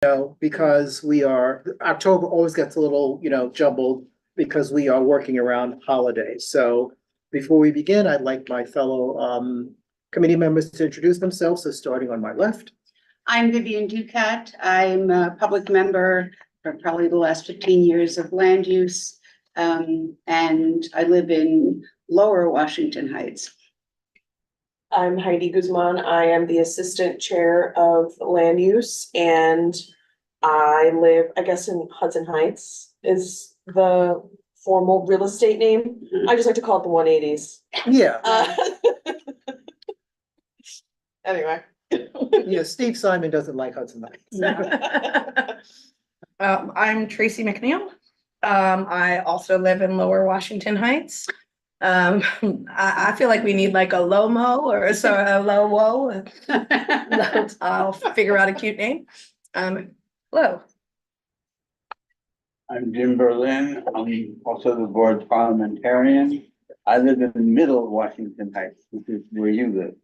because October always gets a little, jumbled because we are working around holidays. So before we begin, I'd like my fellow committee members to introduce themselves. So starting on my left. I'm Vivian Ducat. I'm a public member for probably the last 15 years of land use. And I live in Lower Washington Heights. I'm Heidi Guzman. I am the Assistant Chair of Land Use, and I live, I guess, in Hudson Heights is the formal real estate name. I just like to call it the 180s. Yeah, Anyway. yeah, Steve Simon doesn't like Hudson Heights. I'm Tracy McNeil. I also live in Lower Washington Heights. I feel like we need like a Lomo or a Lowo. I'll figure out a cute name. Hello. I'm Jim Berlin. I'm also the board parliamentarian. I live in Middle Washington Heights, which is where you live.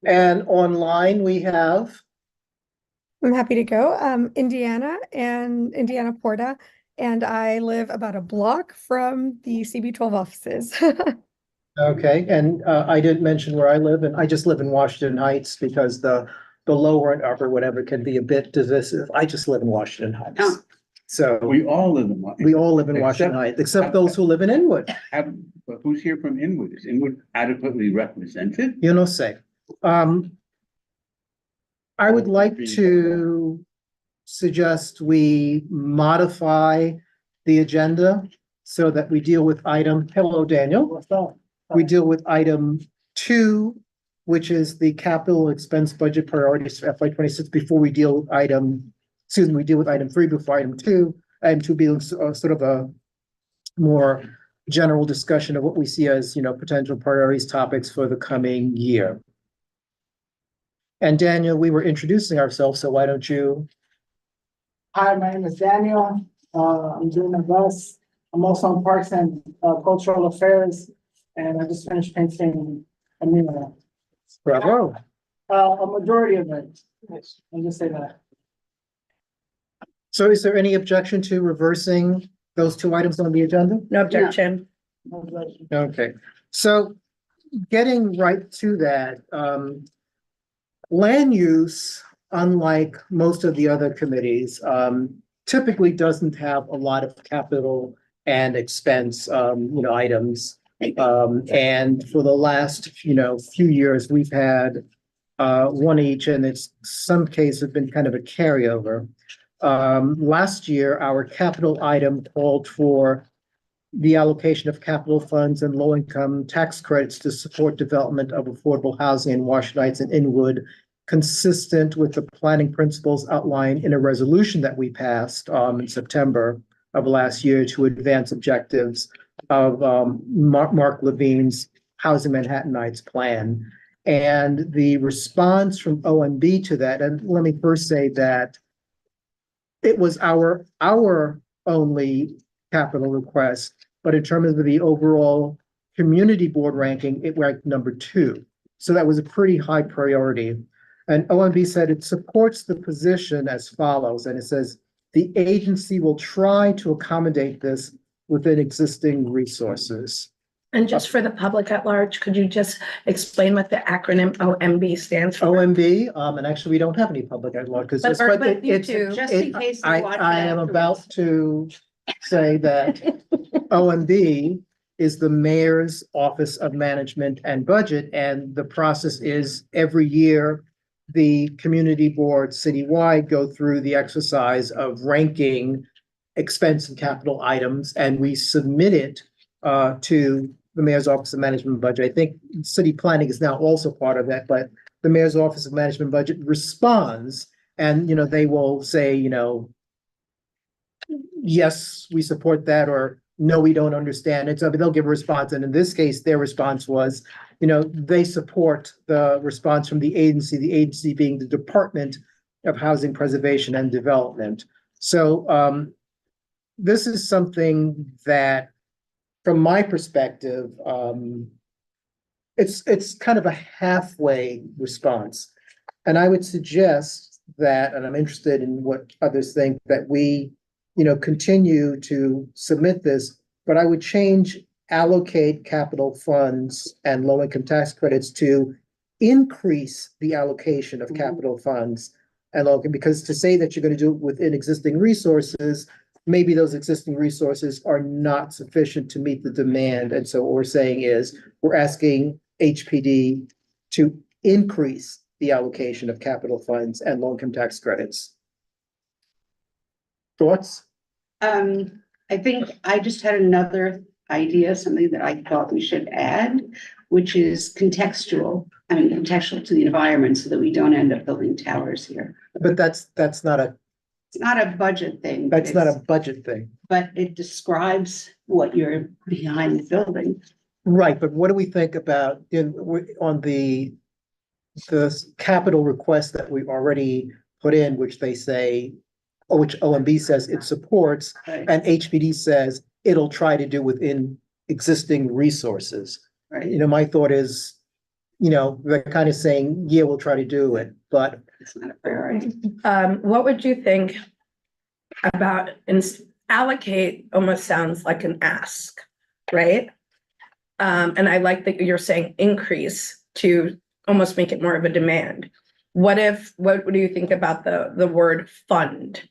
And online we have, I'm happy to go. Indiana Porta, and I live about a block from the CB12 offices. okay, and I didn't mention where I live, and I just live in Washington Heights because the lower and upper whatever can be a bit divisive. I just live in Washington Heights. Oh. So We all live in Washington Heights, except those who live in Inwood. But who's here from Inwood? Is Inwood adequately represented? Say. I would like to suggest we modify the agenda so that we deal with hello, Daniel. We deal with item 2, which is the capital expense budget priorities for FY 26 before we deal with item 3 before item 2. Item 2 being sort of a more general discussion of what we see as, potential priorities topics for the coming year. And Daniel, we were introducing ourselves, so why don't you? Hi, my name is Daniel. I'm doing my bus. I'm also on Parks and Cultural Affairs, and I just finished painting a mural. Bravo. A majority of it. I'll just say that. So is there any objection to reversing those 2 items on the agenda? No objection. Okay, so getting right to that, land use, unlike most of the other committees, typically doesn't have a lot of capital and expense, items. And for the last, few years, we've had one each, and it's some cases have been kind of a carryover. Last year, our capital item called for the allocation of capital funds and low-income tax credits to support development of affordable housing in Washington Heights and Inwood, consistent with the planning principles outlined in a resolution that we passed in September of last year to advance objectives of Mark Levine's Housing Manhattan Heights plan. And the response from OMB to that, and let me first say that it was our only capital request, but in terms of the overall community board ranking, it ranked number 2. So that was a pretty high priority. And OMB said it supports the position as follows, and it says, the agency will try to accommodate this within existing resources. And just for the public at large, could you just explain what the acronym OMB stands for? OMB, and actually we don't have any public at large because But you do. Just in case you watch it I am afterwards. about to say that OMB is the Mayor's Office of Management and Budget, and the process is every year the community boards citywide go through the exercise of ranking expense and capital items, and we submit it to the Mayor's Office of Management and Budget. I think city planning is now also part of that, but the Mayor's Office of Management and Budget responds, and they will say, yes, we support that, or no, we don't understand it. So they'll give a response. And in this case, their response was, they support the response from the agency being the Department of Housing Preservation and Development. So this is something that, from my perspective, it's kind of a halfway response. And I would suggest that, and I'm interested in what others think, that we, continue to submit this, but I would change allocate capital funds and low income tax credits to increase the allocation of capital funds and low, because to say that you're going to do it within existing resources, maybe those existing resources are not sufficient to meet the demand. And so what we're saying is, we're asking HPD to increase the allocation of capital funds and low income tax credits. Thoughts? I think I just had another idea, something that I thought we should add, which is contextual. I mean, contextual to the environment so that we don't end up building towers here. But that's not a, It's not a budget thing. that's not a it's- budget thing. But it describes what you're behind the building. Right, but what do we think about on the capital request that we already put in, which they say, or which OMB says it supports, Right. and HPD says it'll try to do within existing resources. Right. My thought is, they're kind of saying, yeah, we'll try to do it, but It's not a priority. What would you think about allocate almost sounds like an ask, right? And I like that you're saying increase to almost make it more of a demand. What do you think about the word fund?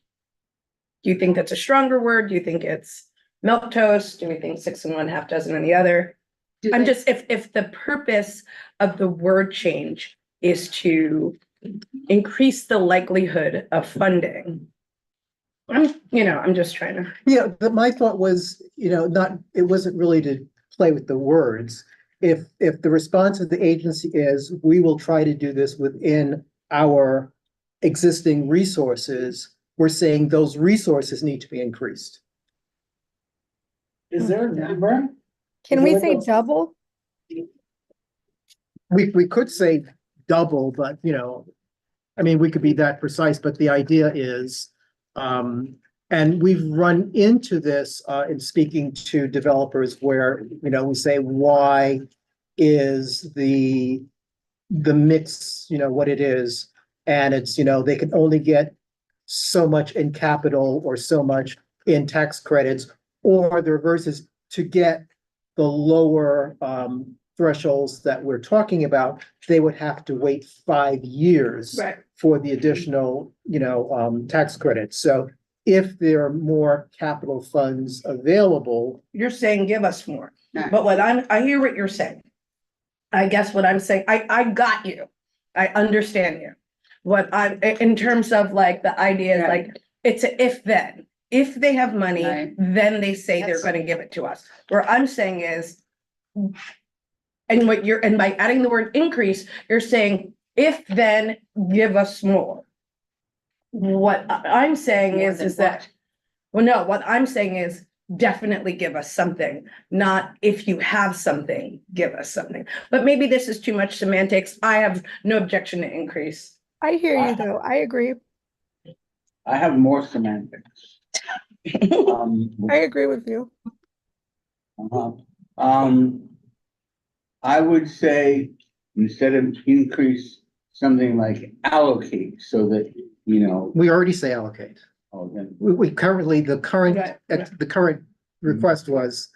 Do you think that's a stronger word? Do you think it's milquetoast? Do we think 6 and 1/2 dozen and the other? I'm just, if the purpose of the word change is to increase the likelihood of funding. I'm just trying to. yeah, but my thought was, it wasn't really to play with the words. If the response of the agency is, we will try to do this within our existing resources, we're saying those resources need to be increased. Is there a number? Can we say double? We could say double, but we could be that precise, but the idea is, and we've run into this in speaking to developers where, we say, why is the mix, what it is? And it's, they can only get so much in capital or so much in tax credits, or the reverse is to get the lower thresholds that we're talking about, they would have to wait 5 years Right. for the additional, tax credits. So if there are more capital funds available, You're saying give us more, No. but I hear what you're saying. I guess what I'm saying, I got you. I understand you. In terms of like the idea is Right. like, it's a if then. If they have money, Right. then they say they're That's- gonna give it to us. Where I'm saying is, and by adding the word increase, you're saying, if then give us more. What I'm saying More is than that, what? well, no, what I'm saying is definitely give us something, not if you have something, give us something. But maybe this is too much semantics. I have no objection to increase. I hear you though. I agree. I have more semantics. I agree with you. I would say instead of increase, something like allocate so that, we already say allocate. then We currently, the current Right. request was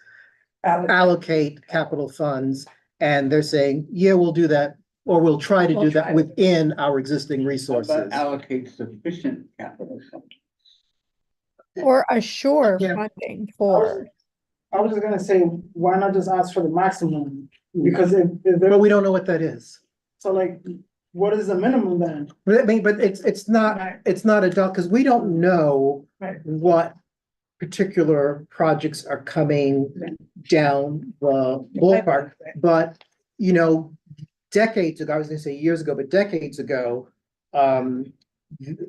allocate capital funds, and they're saying, yeah, we'll do that, or we'll try to do We'll that try. within our existing how about resources. allocate sufficient capital funds. Or assure Yeah. funding for. I was just gonna say, why not just ask for the maximum? Because if But there, we don't know what that is. so like, what is the minimum then? But it's not adult, because we don't know Right. what particular projects are coming down the ballpark. But, decades ago, I was gonna say years ago, but decades ago,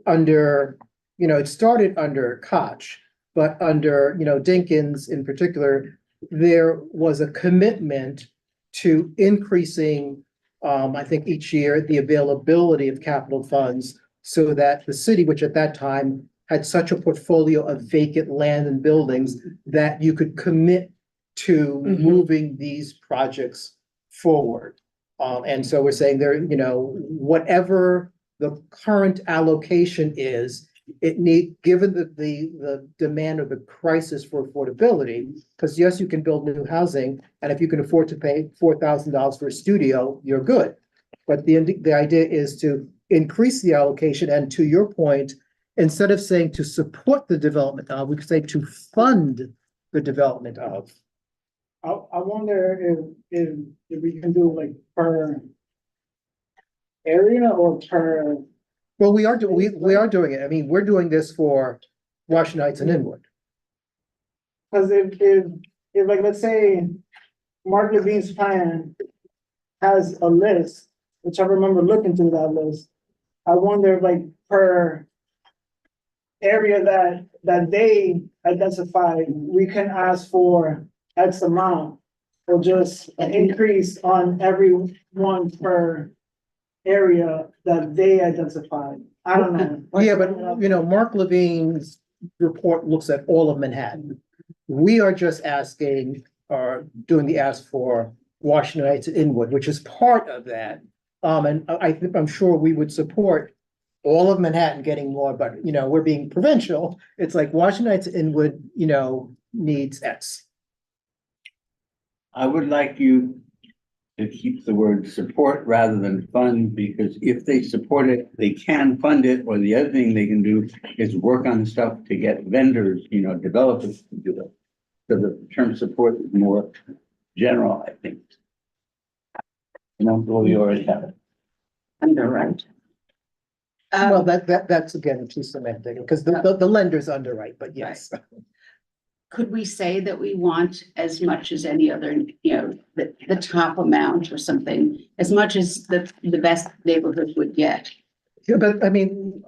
under, it started under Koch, but under, Dinkins in particular, there was a commitment to increasing, I think each year, the availability of capital funds so that the city, which at that time had such a portfolio of vacant land and buildings, that you could commit to Mhm. moving these projects forward. And so we're saying there, whatever the current allocation is. It given the demand or the crisis for affordability, because yes, you can build new housing, and if you can afford to pay $4,000 for a studio, you're good. But the idea is to increase the allocation, and to your point, instead of saying to support the development of, we could say to fund the development of. I wonder if we can do like per area or per, Well, we are doing it. I mean, we're doing this for Washington Heights and Inwood. cause if like, let's say Mark Levine's plan has a list, which I remember looking through that list. I wonder if like per area that they identified, we can ask for X amount or just an increase on every one per area that they identified. I don't know. Yeah, but you know, Mark Levine's report looks at all of Manhattan. We are just asking, or doing the ask for Washington Heights and Inwood, which is part of that. And I'm sure we would support all of Manhattan getting more, but you know, we're being provincial. It's like Washington Heights and Inwood, you know, needs X. I would like you to keep the word support rather than fund, because if they support it, they can fund it, or the other thing they can do is work on stuff to get vendors, you know, developers to do it. So the term support is more general, I think. You know, well, we already have it. Underwrite. Well, that's again too semantic, because the lender's underwrite, but yes. Could we say that we want as much as any other, you know, the top amount or something, as much as the best neighborhood would get? Yeah, but I mean,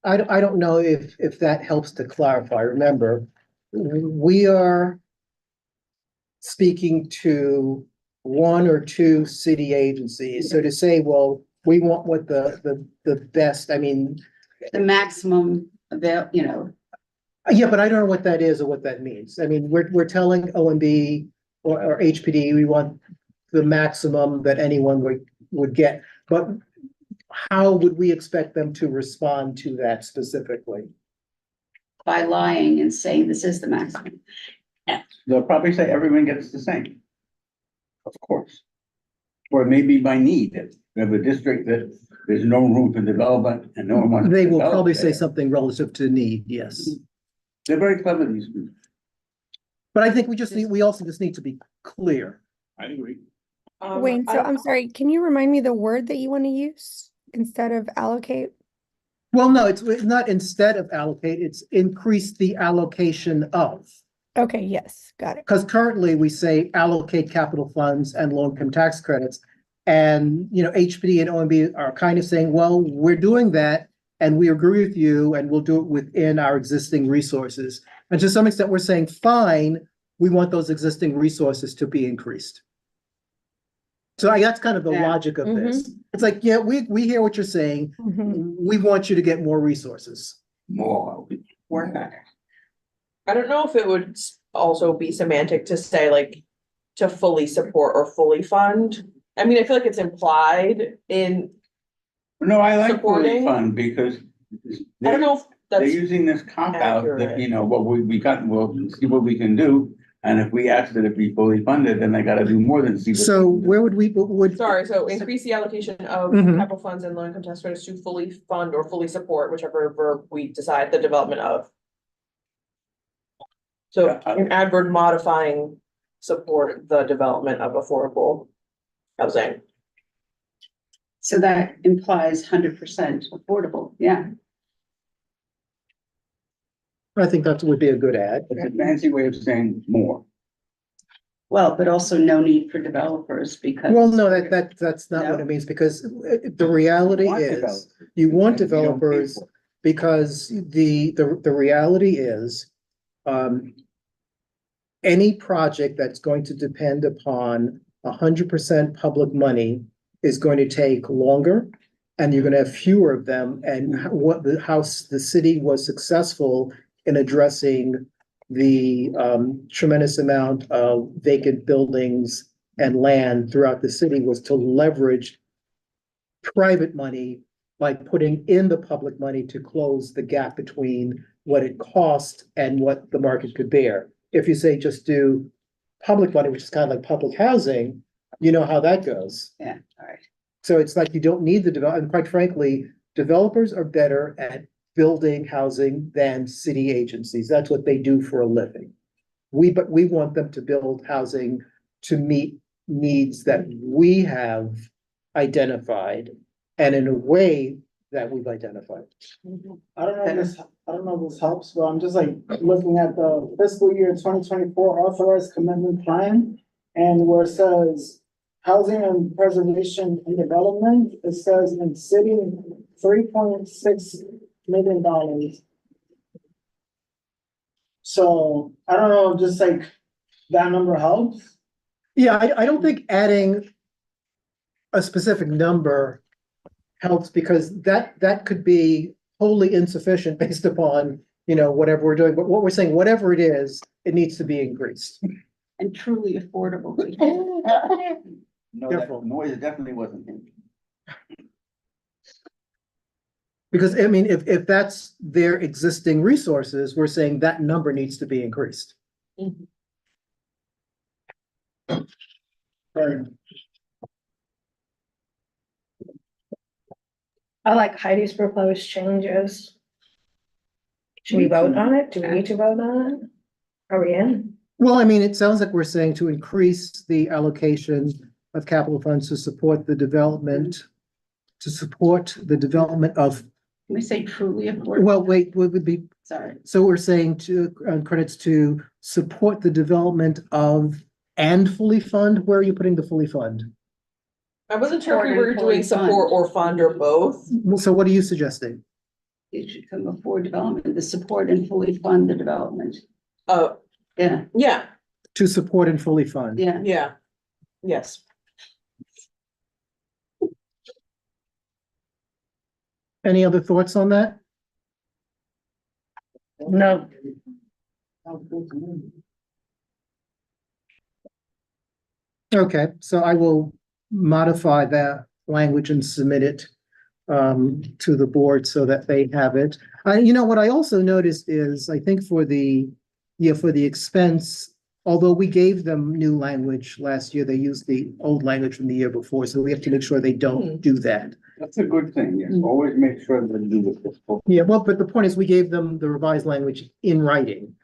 I don't know if that helps to clarify. Remember, we are speaking to one or two city agencies. So to say, well, we want what the best, I mean, The maximum avail, you know, yeah, but I don't know what that is or what that means. I mean, we're telling OMB or HPD, we want the maximum that anyone would get. But how would we expect them to respond to that specifically? by lying and saying this is the maximum. They'll probably say everyone gets the same. Of course. Or maybe by need, if we have a district that there's no room for development and no one wants. to They will develop probably say there. something relative to need, yes. They're very clever, these people. But I think we also just need to be clear. I agree. Wayne, so I'm sorry, can you remind me the word that you want to use instead of allocate? Well, no, it's not instead of allocate, it's increase the allocation of. Okay, yes, got it. Because currently we say allocate capital funds and low-income tax credits. And, you know, HPD and OMB are kind of saying, well, we're doing that and we agree with you and we'll do it within our existing resources. And to some extent, we're saying, fine, we want those existing resources to be increased. So that's kind of the Yeah. logic of this. It's like, yeah, we hear what you're saying. Mhm. We want you to get more resources. More. Work on it. I don't know if it would also be semantic to say like to fully support or fully fund. I mean, I feel like it's implied in, No, I like fully Supporting. fund because I don't know if they're that's, using this cop out that, accurate. you know, what we got, we'll see what we can do. And if we ask that it be fully funded, then they gotta do more than see. what So they can do. where would? sorry, so increase the allocation of Mhm. capital funds and low income tax credits to fully fund or fully support, whichever verb we decide, the development of. So Yeah, an adverb modifying support the development of affordable housing. So that implies 100% affordable, yeah. I think that would be a good ad. It's a fancy way of saying more. Well, but also no need for developers because. Well, no, that's not what No? it means, because the reality Want is, developers. you want And you don't pay developers, for it. because the reality is, any project that's going to depend upon 100% public money is going to take longer, and you're gonna have fewer of them, and how the city was successful in addressing the tremendous amount of vacant buildings and land throughout the city was to leverage private money by putting in the public money to close the gap between what it cost and what the market could bear. If you say just do public money, which is kind of like public housing, you know how that goes. Yeah, all right. So it's like you don't need the develop, and quite frankly, developers are better at building housing than city agencies. That's what they do for a living. But we want them to build housing to meet needs that we have identified and in a way that we've identified. I don't know if this helps, but I'm just like looking at the fiscal year 2024 authorized commitment plan. And where it says housing and preservation and development, it says in city, $3.6 million. So I don't know, just like that number helps. Yeah, I don't think adding a specific number helps because that could be wholly insufficient based upon, whatever we're doing. But what we're saying, whatever it is, it needs to be increased. And truly affordable. No, Careful. that noise definitely wasn't him. Because I mean, if that's their existing resources, we're saying that number needs to be increased. Right. I like Heidi's proposed changes. Should we vote on it? Do we need to vote on it? Are we in? Well, I mean, it sounds like we're saying to increase the allocation of capital funds to support the development, of, Can we say truly affordable? well, wait, what would be, Sorry. so we're saying to, credits to support the development of and fully fund, where are you putting the fully fund? I wasn't sure if we Support were and doing fully support fund. or fund or both. Well, so what are you suggesting? It should come before development, the support and fully fund the development. Oh, Yeah, yeah, To support and fully fund? yeah. yeah, yes. Any other thoughts on that? No. Okay, so I will modify that language and submit it to the board so that they have it. What I also noticed is, I think for the expense, although we gave them new language last year, they used the old language from the year before, so we have to make sure they don't do that. That's a good thing, yes. Always make sure that you do the fiscal. Yeah, well, but the point is, we gave them the revised language in writing.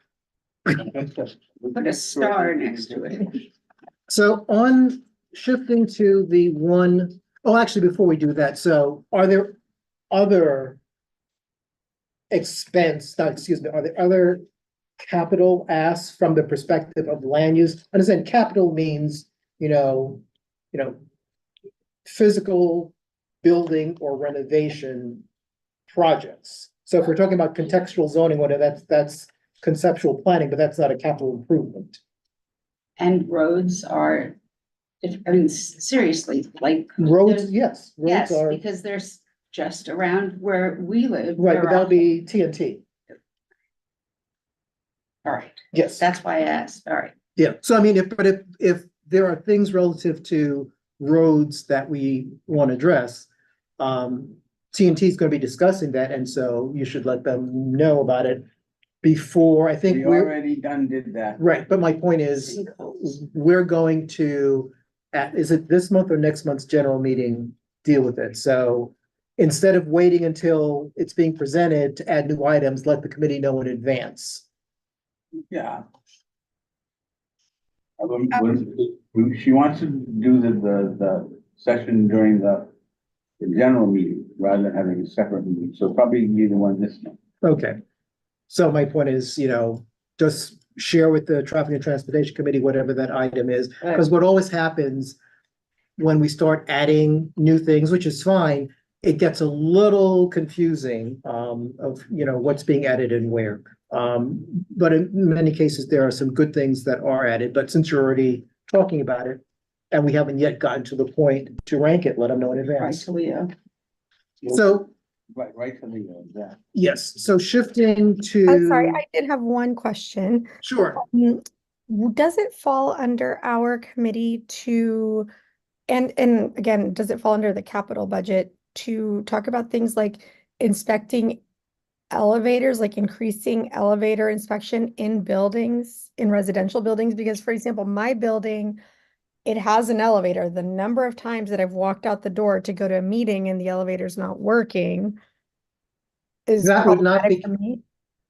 Put a star next to it. So on shifting to the one, oh, actually, before we do that, so are there other are there other capital asks from the perspective of land use? Understand, capital means, physical building or renovation projects. So if we're talking about contextual zoning, whatever, that's conceptual planning, but that's not a capital improvement. And roads are, seriously, like. Roads, there's- yes, roads Yes, are, because there's just around where we live. right, there but that'll are- be TNT, All right, yes. that's why I asked, all right. Yeah, so I mean, if there are things relative to roads that we want to address, TNT is going to be discussing that, and so you should let them know about it before, I think We we're, already did that. right, but my point is, we're going to, is it this month or next month's general meeting, deal with it, so instead of waiting until it's being presented to add new items, let the committee know in advance. Yeah. She wants to do the session during the general meeting rather than having a separate meeting, so probably be the one this month. Okay. So my point is, just share with the Traffic and Transportation Committee, whatever that item is, because what always happens when we start adding new things, which is fine, it gets a little confusing, of, what's being added and where. But in many cases, there are some good things that are added, but since you're already talking about it, and we haven't yet gotten to the point to rank it, let them know in Right, advance. so Leo. So, Right to the, yeah. yes, so shifting to. I'm sorry, I did have one question. Sure. Does it fall under our committee to, and again, does it fall under the capital budget to talk about things like inspecting elevators, like increasing elevator inspection in buildings, in residential buildings, because for example, my building, it has an elevator. The number of times that I've walked out the door to go to a meeting and the elevator's not working is That would not problematic be- for me.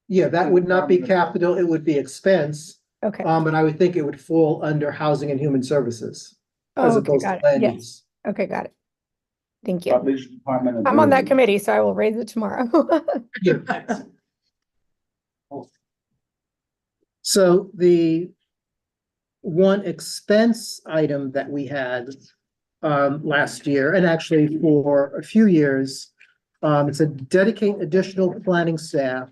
Yeah, that would not be capital, it would be expense. Okay. And I would think it would fall under Housing and Human Services as Oh, okay, opposed to got it. land Yes. use. Okay, got it. Thank you. Public Department of I'm on that Buildings. committee, so I will raise it tomorrow. So the one expense item that we had last year, and actually for a few years, it's a dedicate additional planning staff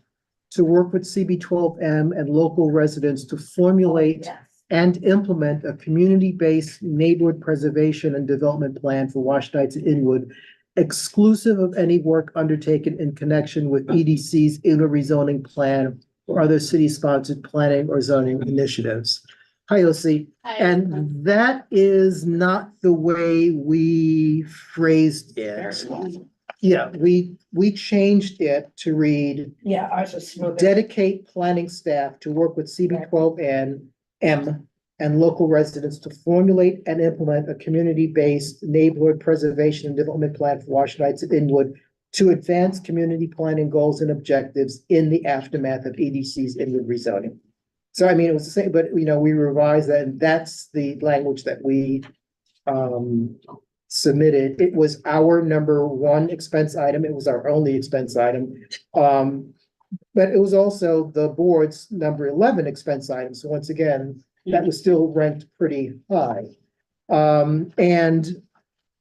to work with CB12M and local residents to formulate and implement a community-based neighborhood preservation and development plan for Washington Heights and Inwood, exclusive of any work undertaken in connection with EDC's inner rezoning plan or other city-sponsored planning or zoning initiatives. Hi, Yossi. And that is not the way we phrased it. Yeah, we changed it to read Yeah, ours is smoother. dedicate planning staff to work with CB12 and M and local residents to formulate and implement a community-based neighborhood preservation and development plan for Washington Heights and Inwood to advance community planning goals and objectives in the aftermath of EDC's Inwood rezoning. So I mean, it was the same, but we revised that, and that's the language that we submitted. It was our number one expense item. It was our only expense item. But it was also the board's number 11 expense item. So once again, that was still ranked pretty high. And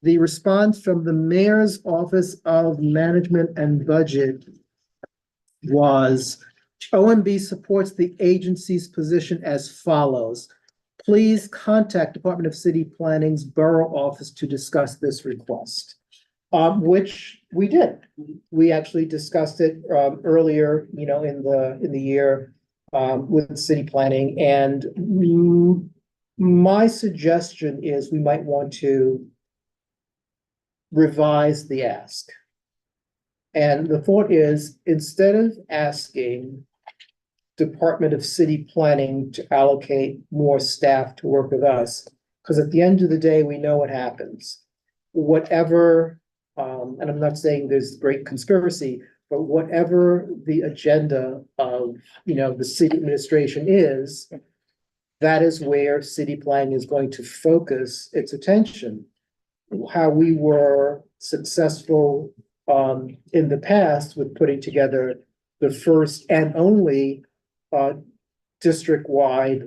the response from the Mayor's Office of Management and Budget was OMB supports the agency's position as follows. Please contact Department of City Planning's Borough Office to discuss this request. Which we did. We actually discussed it earlier, in the year with city planning. And my suggestion is we might want to revise the ask. And the thought is, instead of asking Department of City Planning to allocate more staff to work with us, because at the end of the day, we know what happens. Whatever, and I'm not saying there's great conspiracy, but whatever the agenda of, the city administration is, that is where city planning is going to focus its attention. How we were successful in the past with putting together the first and only district-wide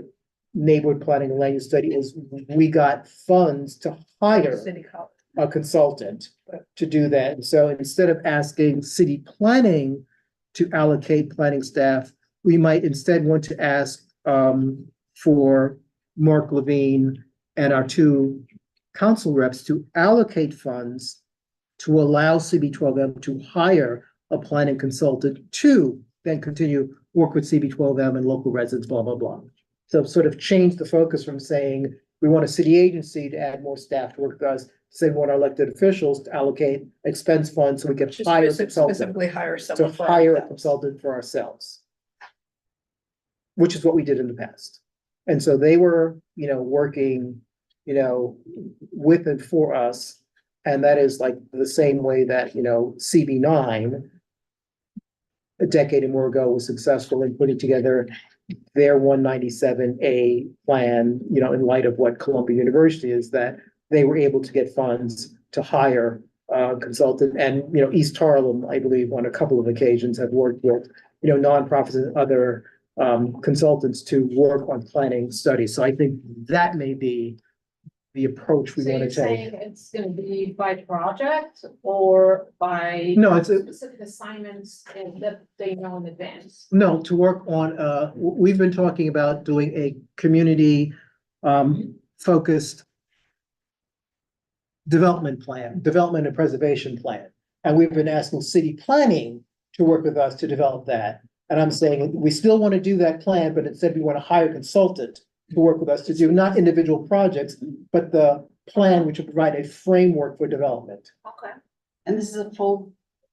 neighborhood planning and land use study is we got funds to hire City college. a consultant to do that. And so instead of asking city planning to allocate planning staff, we might instead want to ask for Mark Levine and our two council reps to allocate funds to allow CB12M to hire a planning consultant to then continue work with CB12M and local residents, blah, blah, blah. So sort of change the focus from saying we want a city agency to add more staff to work with us, say we want our elected officials to allocate expense funds so we can Just hire a consultant, specifically hire to someone for hire a ourselves. consultant for ourselves. Which is what we did in the past. And so they were, working, with and for us. And that is like the same way that, CB9 a decade and more ago was successful in putting together their 197A plan, in light of what Columbia University is, that they were able to get funds to hire a consultant. And, East Harlem, I believe, on a couple of occasions have worked with, nonprofits and other consultants to work on planning studies. So I think that may be the approach we So want you're to take. saying it's gonna be by project or by? No, it's a- Specific assignments and that they know in advance? No, to work on, we've been talking about doing a community focused development and preservation plan. And we've been asking city planning to work with us to develop that. And I'm saying we still want to do that plan, but instead we want to hire a consultant to work with us to do not individual projects, but the plan which will provide a framework for development. Okay. And this is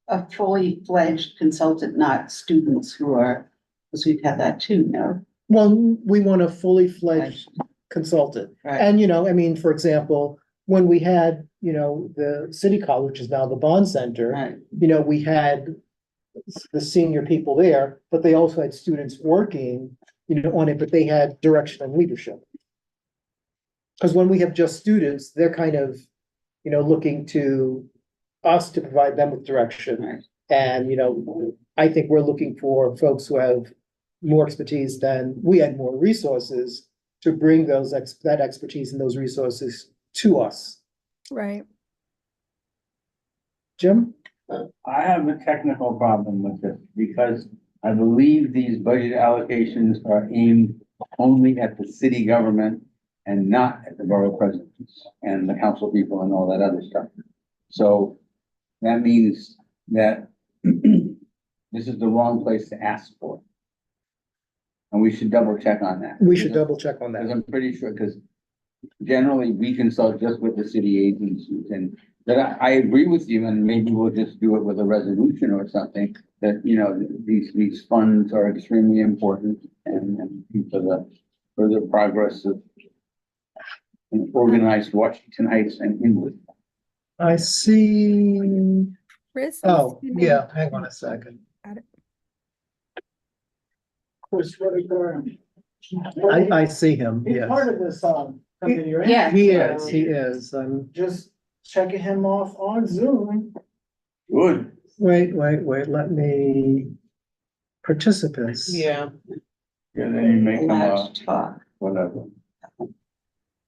a fully fledged consultant, not students who are, because we've had that too, no? Well, we want a fully fledged consultant. Right. And, you know, I mean, for example, when we had, you know, the city college, which is now the Bond Center, Right, you know, we had the senior people there, but they also had students working, you know, on it, but they had direction and leadership. Because when we have just students, they're kind of, you know, looking to us to provide them with direction. right. And, you know, I think we're looking for folks who have more expertise than we had, more resources to bring that expertise and those resources to us. Right. Jim? I have a technical problem with this because I believe these budget allocations are aimed only at the city government and not at the borough presidents and the council people and all that other stuff. So that means that this is the wrong place to ask for. And we should double check on that. We should double check on Because that. I'm pretty sure, because generally we consult just with the city agencies and that I agree with you, and maybe we'll just do it with a resolution or something, that, you know, these funds are extremely important and for the progress of an organized Washington Heights and Inwood. I see. Chris? is Oh, in yeah, hang on a second. Chris Whitaker. I see him, He's yes. part of this, committee, right? Yeah. He is. Just checking him off on Zoom. Good. Wait, let me. Participants. Yeah. Yeah, then you make them, Allowed to talk. whatever.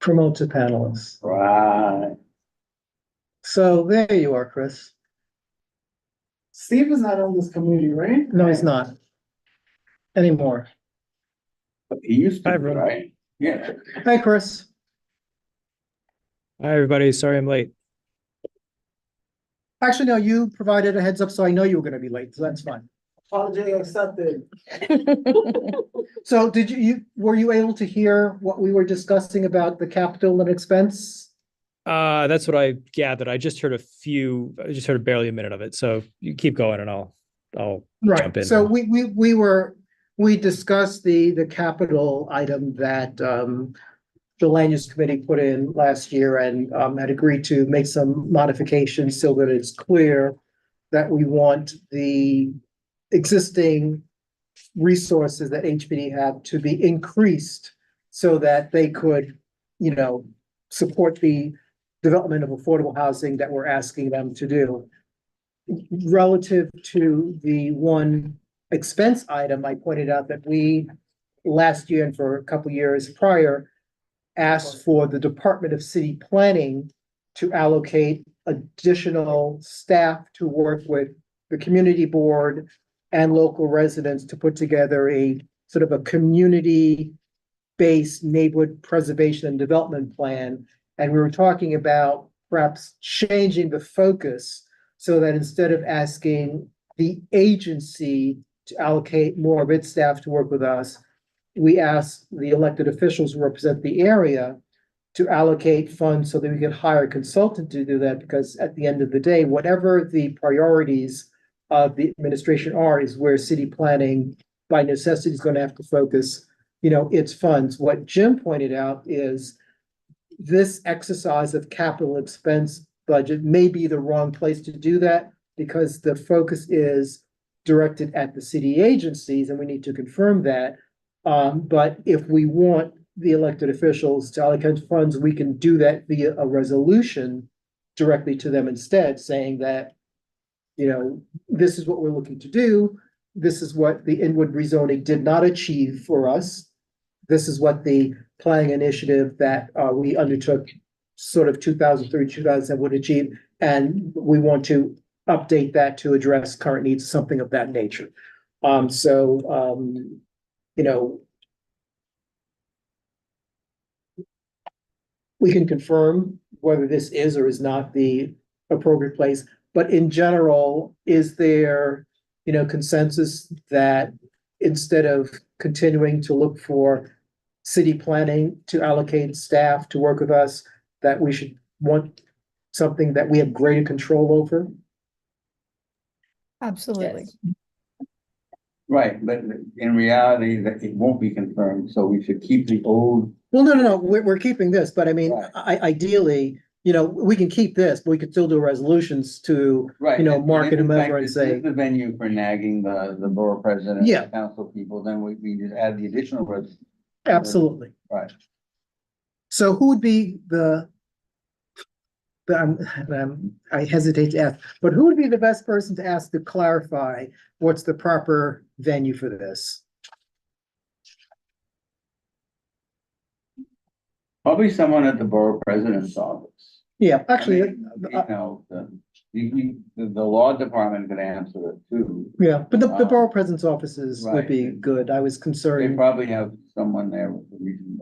Promote to panelists. Right. So there you are, Chris. Steve is not on this committee, right? No, he's not. Anymore. But he used to, Hi, be, everyone. right? Yeah. Hi, Chris. Hi, everybody. Sorry I'm late. Actually, no, you provided a heads up, so I know you were gonna be late, so that's fine. Apology accepted. So did were you able to hear what we were discussing about the capital and expense? That's what I gathered. I just heard barely a minute of it. So you keep going and I'll jump Right, in. so we discussed the capital item that the land use committee put in last year and had agreed to make some modifications so that it's clear that we want the existing resources that HPD have to be increased so that they could, you know, support the development of affordable housing that we're asking them to do. Relative to the one expense item, I pointed out that we last year and for a couple years prior asked for the Department of City Planning to allocate additional staff to work with the community board and local residents to put together a sort of a community-based neighborhood preservation and development plan. And we were talking about perhaps changing the focus so that instead of asking the agency to allocate more of its staff to work with us, we asked the elected officials who represent the area to allocate funds so that we could hire a consultant to do that, because at the end of the day, whatever the priorities of the administration are, is where city planning by necessity is going to have to focus, you know, its funds. What Jim pointed out is this exercise of capital expense budget may be the wrong place to do that because the focus is directed at the city agencies, and we need to confirm that. But if we want the elected officials to allocate funds, we can do that via a resolution directly to them instead, saying that, you know, this is what we're looking to do. This is what the Inwood rezoning did not achieve for us. This is what the planning initiative that we undertook sort of 2003, 2007 would achieve. And we want to update that to address current needs, something of that nature. You know, we can confirm whether this is or is not the appropriate place, but in general, is there, you know, consensus that instead of continuing to look for city planning to allocate staff to work with us, that we should want something that we have greater control over? Absolutely. Right, but in reality, that it won't be confirmed, so we should keep the old. Well, no, we're keeping this, but I mean, Right. ideally, we can keep this, but we could still do resolutions to, Right. mark and it in fact, over and this is say, the venue for nagging the borough president, Yeah. the council people, then we just add the additional res. absolutely. Right. So who would be I hesitate to ask, but who would be the best person to ask to clarify what's the proper venue for this? Probably someone at the borough president's office. Yeah, I actually, mean, the law department could answer it too. yeah, but the borough president's offices would be Right. good. I was They concerned. probably have someone there with the reason,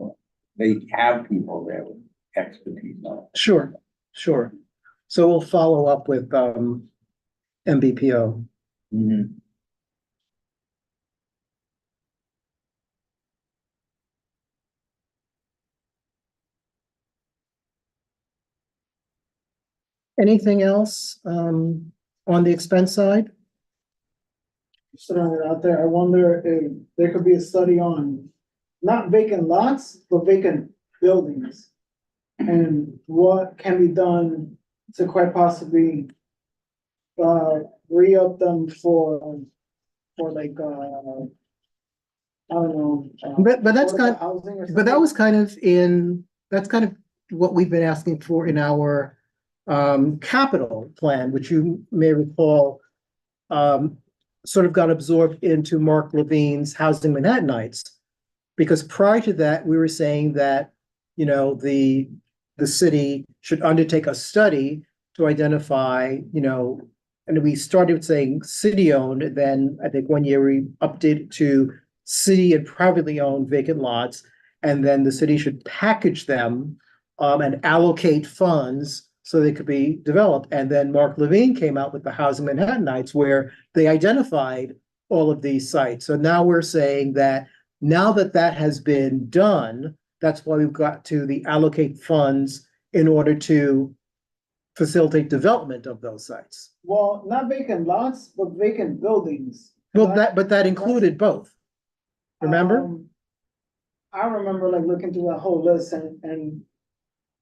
they have people there with expertise on it. Sure. So we'll follow up with, MBPO. Mhm. Anything else, on the expense side? Just throwing it out there, I wonder if there could be a study on not vacant lots, but vacant buildings. And what can be done to quite possibly re-up them for like, I don't know. But that's affordable kind- housing or But that something. was that's kind of what we've been asking for in our capital plan, which you may recall sort of got absorbed into Mark Levine's Housing Manhattanites. Because prior to that, we were saying that, the city should undertake a study to identify, and we started saying city-owned, then I think one year we updated to city and privately owned vacant lots. And then the city should package them and allocate funds so they could be developed. And then Mark Levine came out with the Housing Manhattanites where they identified all of these sites. So now we're saying that now that that has been done, that's why we've got to the allocate funds in order to facilitate development of those sites. Well, not vacant lots, but vacant buildings. Well, but that included both. Remember? I remember like looking through that whole list and.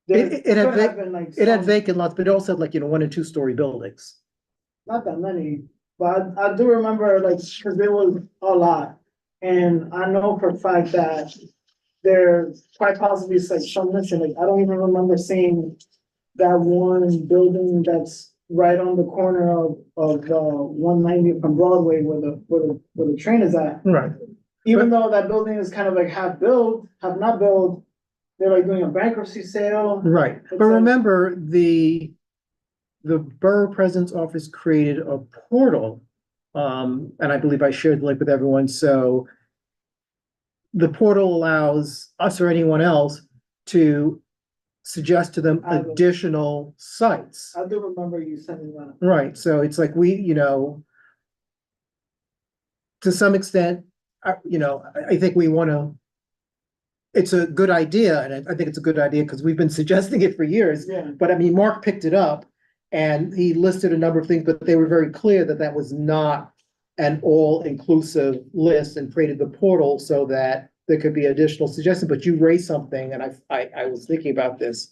It had could have been, like, It had some- vacant lots, but it also had 1 and 2 story buildings. Not that many, but I do remember like, cause there was a lot. And I know for a fact that there's quite possibly like some missing, like, I don't even remember seeing that one building that's right on the corner of 190 from Broadway where the train is at. Right. Even though that building is kind of like half built, half not built, they're like doing a bankruptcy sale. Right, but remember, the borough president's office created a portal. And I believe I shared the link with everyone, so the portal allows us or anyone else to suggest to them additional sites. I do remember you sending that. Right, so it's like to some extent, I think we wanna. It's a good idea, and I think it's a good idea because we've been suggesting it for years. Yeah. But I mean, Mark picked it up and he listed a number of things, but they were very clear that that was not an all-inclusive list and created the portal so that there could be additional suggestions. But you raised something, and I was thinking about this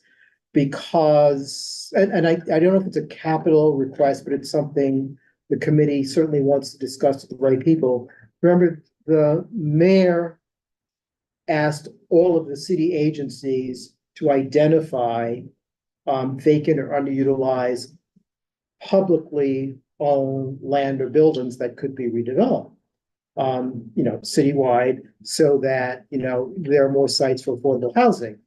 because, and I don't know if it's a capital request, but it's something the committee certainly wants to discuss with the right people. Remember, the mayor asked all of the city agencies to identify vacant or underutilized publicly owned land or buildings that could be redeveloped. Citywide, so that, there are more sites for affordable housing.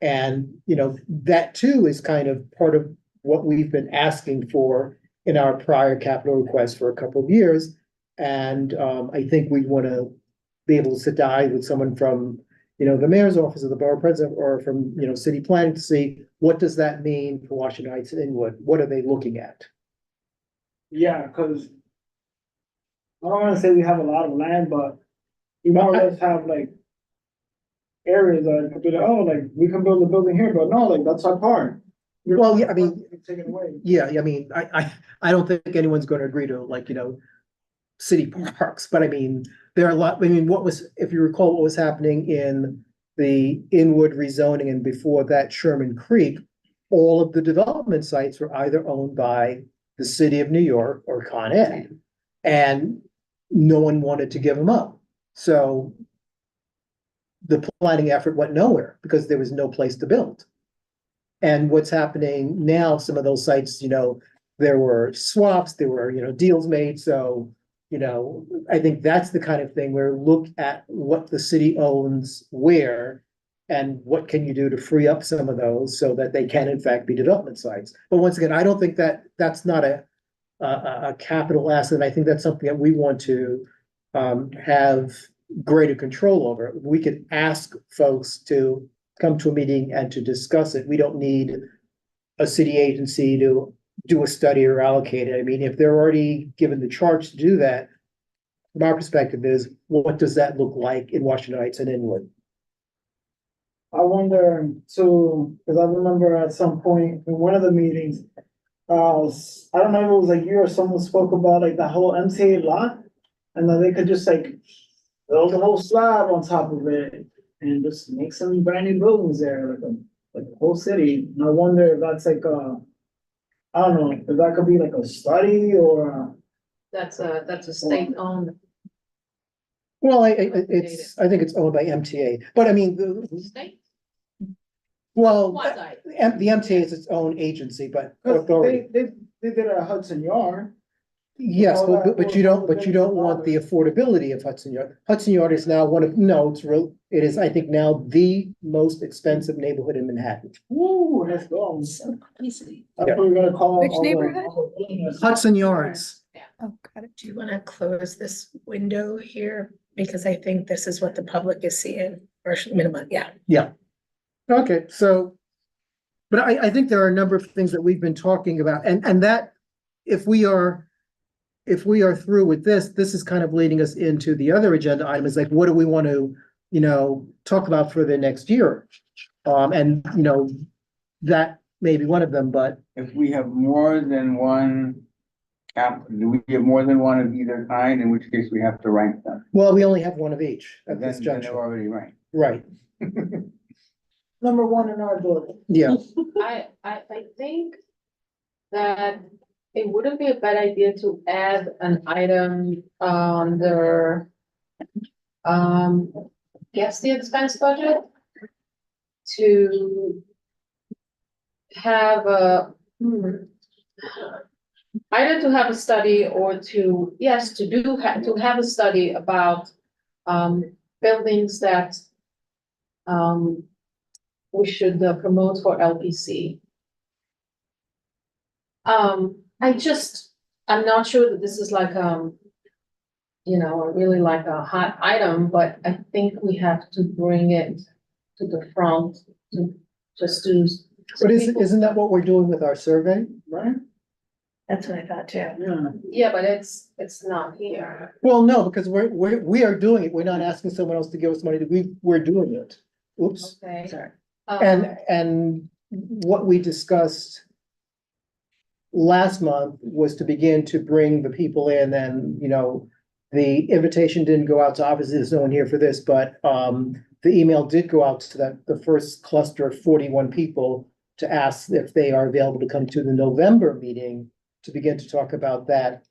And, that too is kind of part of what we've been asking for in our prior capital request for a couple of years. And I think we want to be able to sit down with someone from, the mayor's office or the borough president or from, city planning to see what does that mean for Washington Heights and Inwood? What are they looking at? Yeah, cause I don't wanna say we have a lot of land, but we more or less have like areas that could be like, oh, like, we can build a building here, but no, like, that's our part. Well, yeah, I mean- Take it away. Yeah, I mean, I don't think anyone's gonna agree to like, city parks, but I mean, there are a lot, I mean, if you recall what was happening in the Inwood rezoning and before that Sherman Creek, all of the development sites were either owned by the city of New York or Con Ed. And no one wanted to give them up. So the planning effort went nowhere because there was no place to build. And what's happening now, some of those sites, there were swaps, there were, deals made, so, I think that's the kind of thing where look at what the city owns where and what can you do to free up some of those so that they can in fact be development sites. But once again, I don't think that that's not a capital asset. I think that's something that we want to have greater control over. We could ask folks to come to a meeting and to discuss it. We don't need a city agency to do a study or allocate it. I mean, if they're already given the charge to do that, from our perspective is, what does that look like in Washington Heights and Inwood? I wonder too, because I remember at some point in one of the meetings, I don't know if it was like you or someone spoke about like the whole MTA lot. And then they could just like build a whole slab on top of it and just make some brand new buildings there, like the whole city. And I wonder if that's like I don't know, if that could be like a study or. That's a state owned Well, I think it's owned by MTA, but I mean, state. well, Quasi. the MTA is its own agency, but Cause authority. they did it at Hudson Yard. Yes, all that but you don't want the affordability. affordability of Hudson Yard. Hudson Yard is now it is, I think now the most expensive neighborhood in Manhattan. Woo, let's go. So crazy. That's what we're gonna call. Which all the- neighborhood? all the business. Hudson Yards. Oh, got it. Do you want to close this window here? Because I think this is what the public is seeing, or minimum, yeah. Okay, so, but I think there are a number of things that we've been talking about, and that if we are through with this is kind of leading us into the other agenda item, is like, what do we want to, talk about for the next year? And, that may be one of them, but If we have more than one do we have more than one of either kind, in which case we have to rank them? well, we only have one of each at this Then they're juncture, already ranked. right? Number one in our building. Yeah, I think that it wouldn't be a bad idea to add an item under guess the expense budget to have either to have a study or to have a study about buildings that we should promote for LPC. I'm not sure that this is like really like a hot item, but I think we have to bring it to the front to just do. but isn't that what we're doing with our survey? Right? That's what I thought too. Yeah. Yeah, but it's not here. Well, no, because we are doing it. We're not asking someone else to give us money. We're doing it. Oops. Okay. Sorry. Um, And what we discussed last month was to begin to bring the people in and, the invitation didn't go out to, obviously there's no one here for this, but, the email did go out to the first cluster of 41 people to ask if they are available to come to the November meeting to begin to talk about that,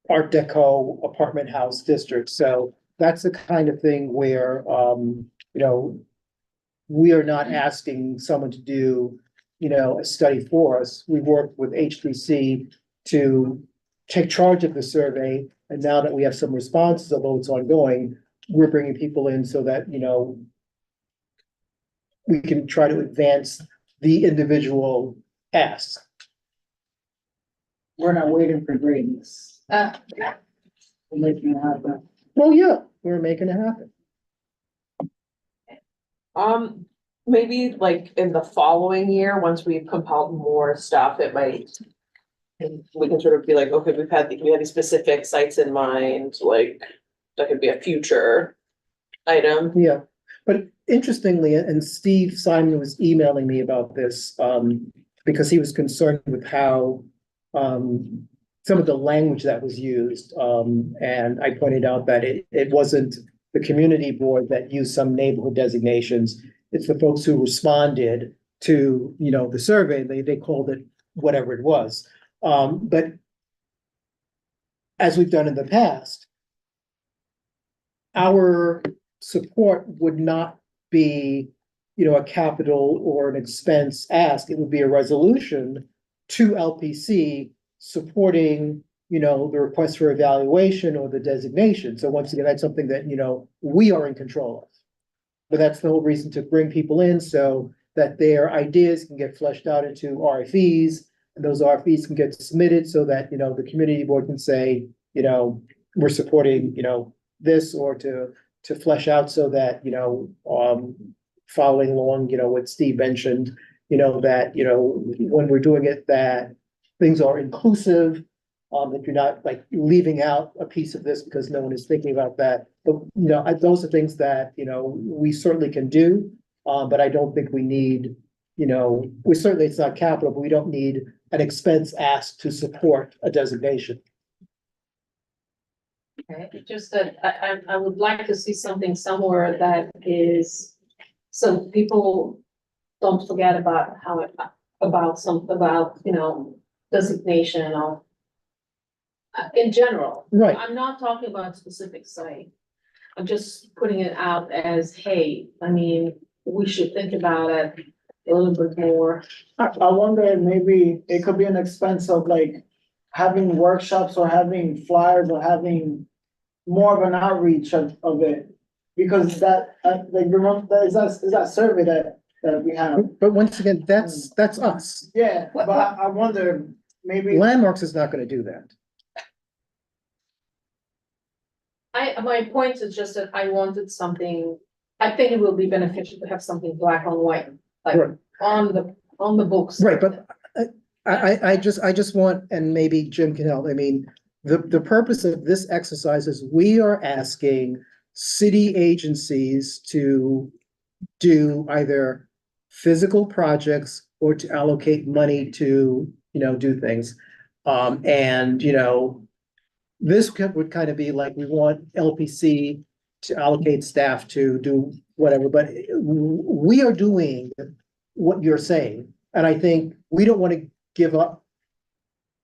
Art Deco apartment house district. So that's the kind of thing where, we are not asking someone to do, a study for us. We worked with H3C to take charge of the survey. And now that we have some responses, although it's ongoing, we're bringing people in so that, we can try to advance the individual asks. We're not waiting for greatness. uh, We're making it happen. Well, yeah, we're making it happen. Maybe like in the following year, once we've compiled more stuff, it might. We can sort of be like, okay, we had these specific sites in mind, like, that could be a future item. Yeah. But interestingly, and Steve Simon was emailing me about this, because he was concerned with how, some of the language that was used, and I pointed out that it wasn't the community board that used some neighborhood designations. It's the folks who responded to, the survey, they called it whatever it was. But as we've done in the past, our support would not be, a capital or an expense ask. It would be a resolution to LPC supporting, the request for evaluation or the designation. So once again, that's something that, we are in control of. But that's the whole reason to bring people in so that their ideas can get fleshed out into RFEs. And those RFEs can get submitted so that, the community board can say, we're supporting, this, or to flesh out so that, following along, what Steve mentioned, that, when we're doing it, that things are inclusive, that you're not like leaving out a piece of this because no one is thinking about that. But, those are things that, we certainly can do, but I don't think we need, it's not capital, but we don't need an expense asked to support a designation. Okay, just that I would like to see something somewhere that is, so people don't forget about designation of in general. Right. I'm not talking about specific site. I'm just putting it out as, hey, I mean, we should think about it a little bit more. I wonder if maybe it could be an expense of like having workshops or having flyers or having more of an outreach of it. Because that, like, remember, is that survey that we have? But once again, that's us. Yeah, but I wonder, maybe. Landmarks is not gonna do that. My point is just that I wanted something, I think it will be beneficial to have something black on white, like Right. on the books. Right, but I just want, and maybe Jim can help, I mean, the purpose of this exercise is we are asking city agencies to do either physical projects or to allocate money to, do things. And, this would kind of be like, we want LPC to allocate staff to do whatever, but we are doing what you're saying. And I think we don't want to give up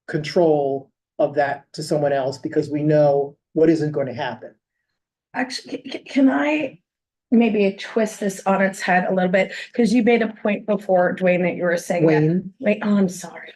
control of that to someone else because we know what isn't going to happen. Actually, can I maybe twist this on its head a little bit? Because you made a point before, Dwayne, that you were saying that, Wayne? wait, oh, I'm sorry.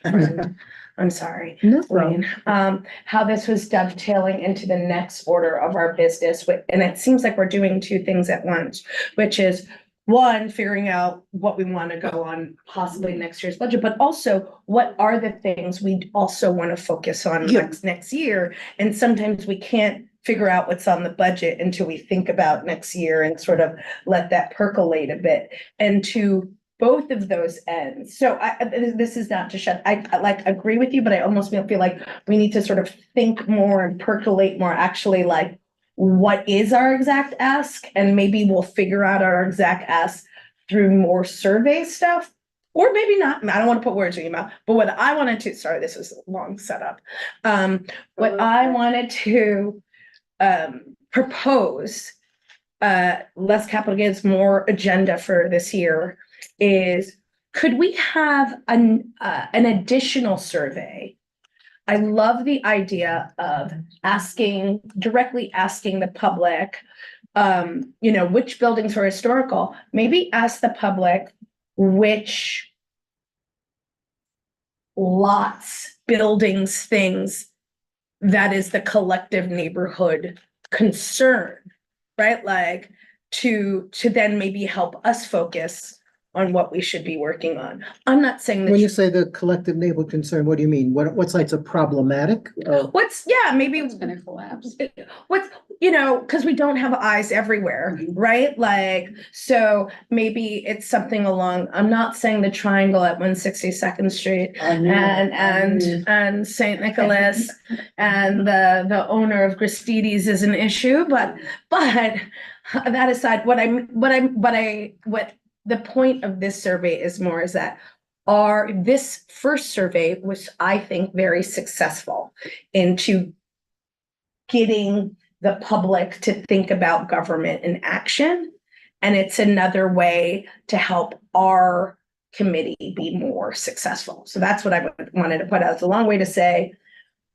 I'm sorry. No problem. Wayne, how this was dovetailing into the next order of our business, and it seems like we're doing two things at once, which is one, figuring out what we want to go on possibly next year's budget, but also what are the things we also want to focus on next year. And sometimes we can't figure out what's on the budget until we think about next year and sort of let that percolate a bit. And to both of those ends. So this is not to shut, I like agree with you, but I almost feel like we need to sort of think more and percolate more, actually, like, what is our exact ask? And maybe we'll figure out our exact ask through more survey stuff, or maybe not. I don't want to put words in your mouth, but what I wanted to, sorry, this was a long setup. What I wanted to propose, less capital gives more agenda for this year, is could we have an additional survey? I love the idea of directly asking the public, which buildings are historical. Maybe ask the public which lots, buildings, things that is the collective neighborhood concern, right? Like to then maybe help us focus on what we should be working on. I'm not saying When you that, say the collective neighborhood concern, what do you mean? What sites are problematic? maybe It's gonna collapse. what's, because we don't have eyes everywhere, Mhm. right? Like, so maybe it's something along, I'm not saying the triangle at 162nd Street and St. Nicholas and the owner of Gristedes is an issue, but that aside, what the point of this survey is more is that this first survey was, I think, very successful into getting the public to think about government in action. And it's another way to help our committee be more successful. So that's what I wanted to put out. It's a long way to say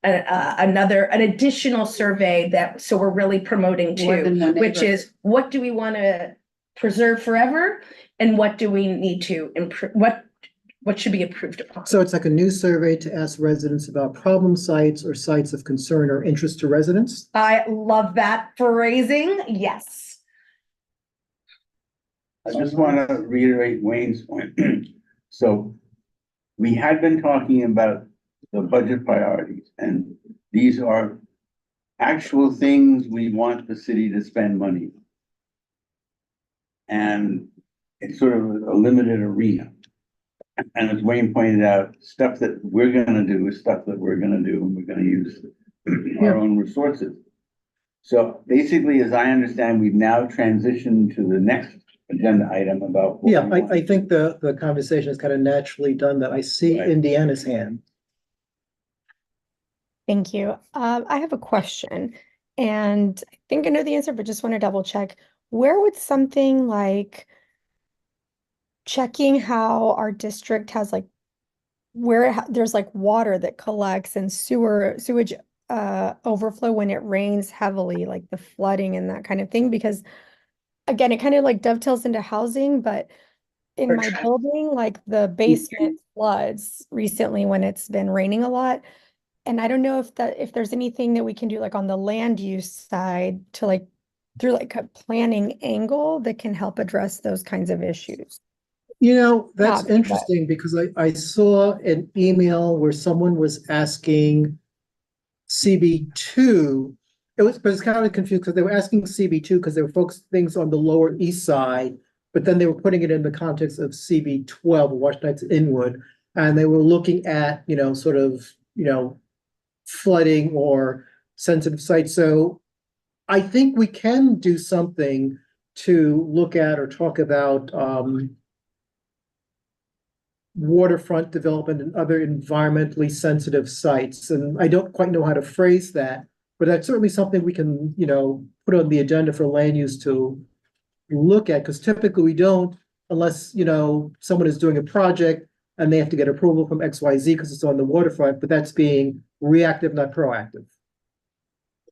an additional survey so we're really promoting More two, than one which neighbor. is what do we want to preserve forever? And what do we need to improve? What should be improved upon? So it's like a new survey to ask residents about problem sites or sites of concern or interest to residents? I love that phrasing. Yes. I just want to reiterate Wayne's point. So we had been talking about the budget priorities, and these are actual things we want the city to spend money on. And it's sort of a limited arena. And as Wayne pointed out, stuff that we're gonna do is stuff that we're gonna do, and we're gonna use our own resources. So basically, as I understand, we've now transitioned to the next agenda item about. what Yeah, we want. I think the conversation is kind of naturally done that. I see Right. Indiana's hand. Thank you. I have a question, and I think I know the answer, but just want to double check. Where would something like checking how our district has like there's like water that collects and sewage overflow when it rains heavily, like the flooding and that kind of thing? Because again, it kind of like dovetails into housing, but in my building, like the basement floods recently when it's been raining a lot. And I don't know if there's anything that we can do like on the land use side to like through like a planning angle that can help address those kinds of issues. You know, that's Not bad. interesting because I saw an email where someone was asking CB2. But it's kind of confused because they were asking CB2 because they were focused things on the Lower East Side, but then they were putting it in the context of CB12, Washington Heights Inwood, and they were looking at, sort of, flooding or sensitive sites. So I think we can do something to look at or talk about waterfront development and other environmentally sensitive sites. And I don't quite know how to phrase that, but that's certainly something we can, put on the agenda for land use to look at, because typically we don't unless, someone is doing a project and they have to get approval from XYZ because it's on the waterfront, but that's being reactive, not proactive.